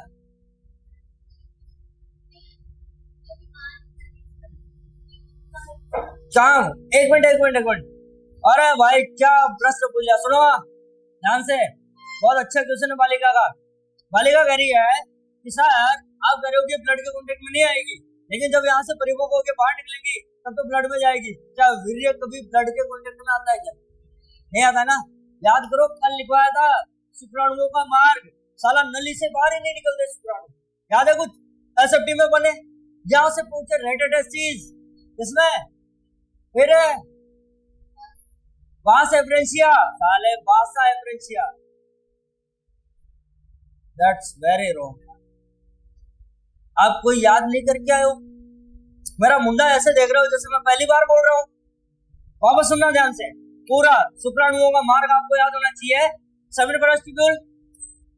एक मिनट। अरे भाई क्या प्रश्न पूछ लिया, सुनो ध्यान से, बहुत अच्छा क्वेश्चन है बालिका का। बालिका कह रही है कि सर आप कह रहे हो कि ब्लड के कांटेक्ट में नहीं आएगी, लेकिन जब यहाँ से परिपक्व होकर बाहर निकलेगी तब तो ब्लड में जाएगी। क्या वीर्य कभी ब्लड के कांटेक्ट में आता है क्या? नहीं आता ना। याद करो कल लिखवाया था शुक्राणुओं का मार्ग, साला नली से बाहर ही नहीं निकलते शुक्राणु। याद है कुछ? एसएफटी में बने, जहां से पहुंचे रेटेटेस्टिस, इसमें फिर वहां से एफरेंशिया, साले बासा एफरेंशिया। That's very wrong. आप कोई याद नहीं करके आए हो? मेरा मुंडा ऐसे देख रहे हो जैसे मैं पहली बार बोल रहा हूँ। वापस सुनना ध्यान से, पूरा शुक्राणुओं का मार्ग आपको याद होना चाहिए। सेमिनिफरस ट्यूब्यूल,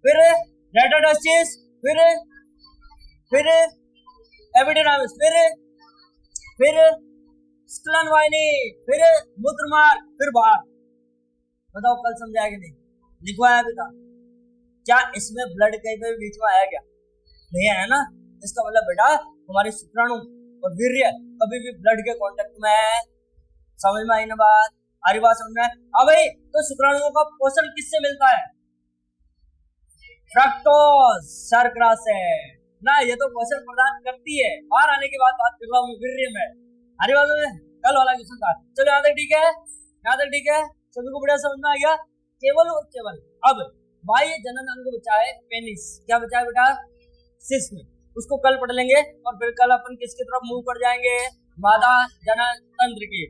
फिर रेटाडास्टिस, फिर एपिडेर्मिस, फिर स्क्लन वाहिनी, फिर मूत्र मार्ग, फिर बाहर। बताओ कल समझाया कि नहीं? लिखवाया भी था। क्या इसमें ब्लड कहीं पे बीच में आया क्या? नहीं आया ना। इसका मतलब बेटा हमारे शुक्राणु और वीर्य कभी भी ब्लड के कांटेक्ट में है। समझ में आई ना बात? आ रही बात समझ में? अब भाई तो शुक्राणुओं का पोषण किससे मिलता है? फ्रक्टोज शर्करा से ना। ये तो पोषण प्रदान करती है। बाहर आने की बात कर रहा हूँ वीर्य में। आ रही बात में? कल वाला क्वेश्चन था। चलो यहाँ तक ठीक है, यहाँ तक ठीक है, सभी को बढ़िया समझ में आ गया। केवल और केवल अब बाह्य जनन अंग बचा है पेनिस। क्या बचा है बेटा? सिस्म। उसको कल पढ़ लेंगे और फिर कल अपन किसकी तरफ मूव कर जाएंगे? मादा जनन तंत्र की।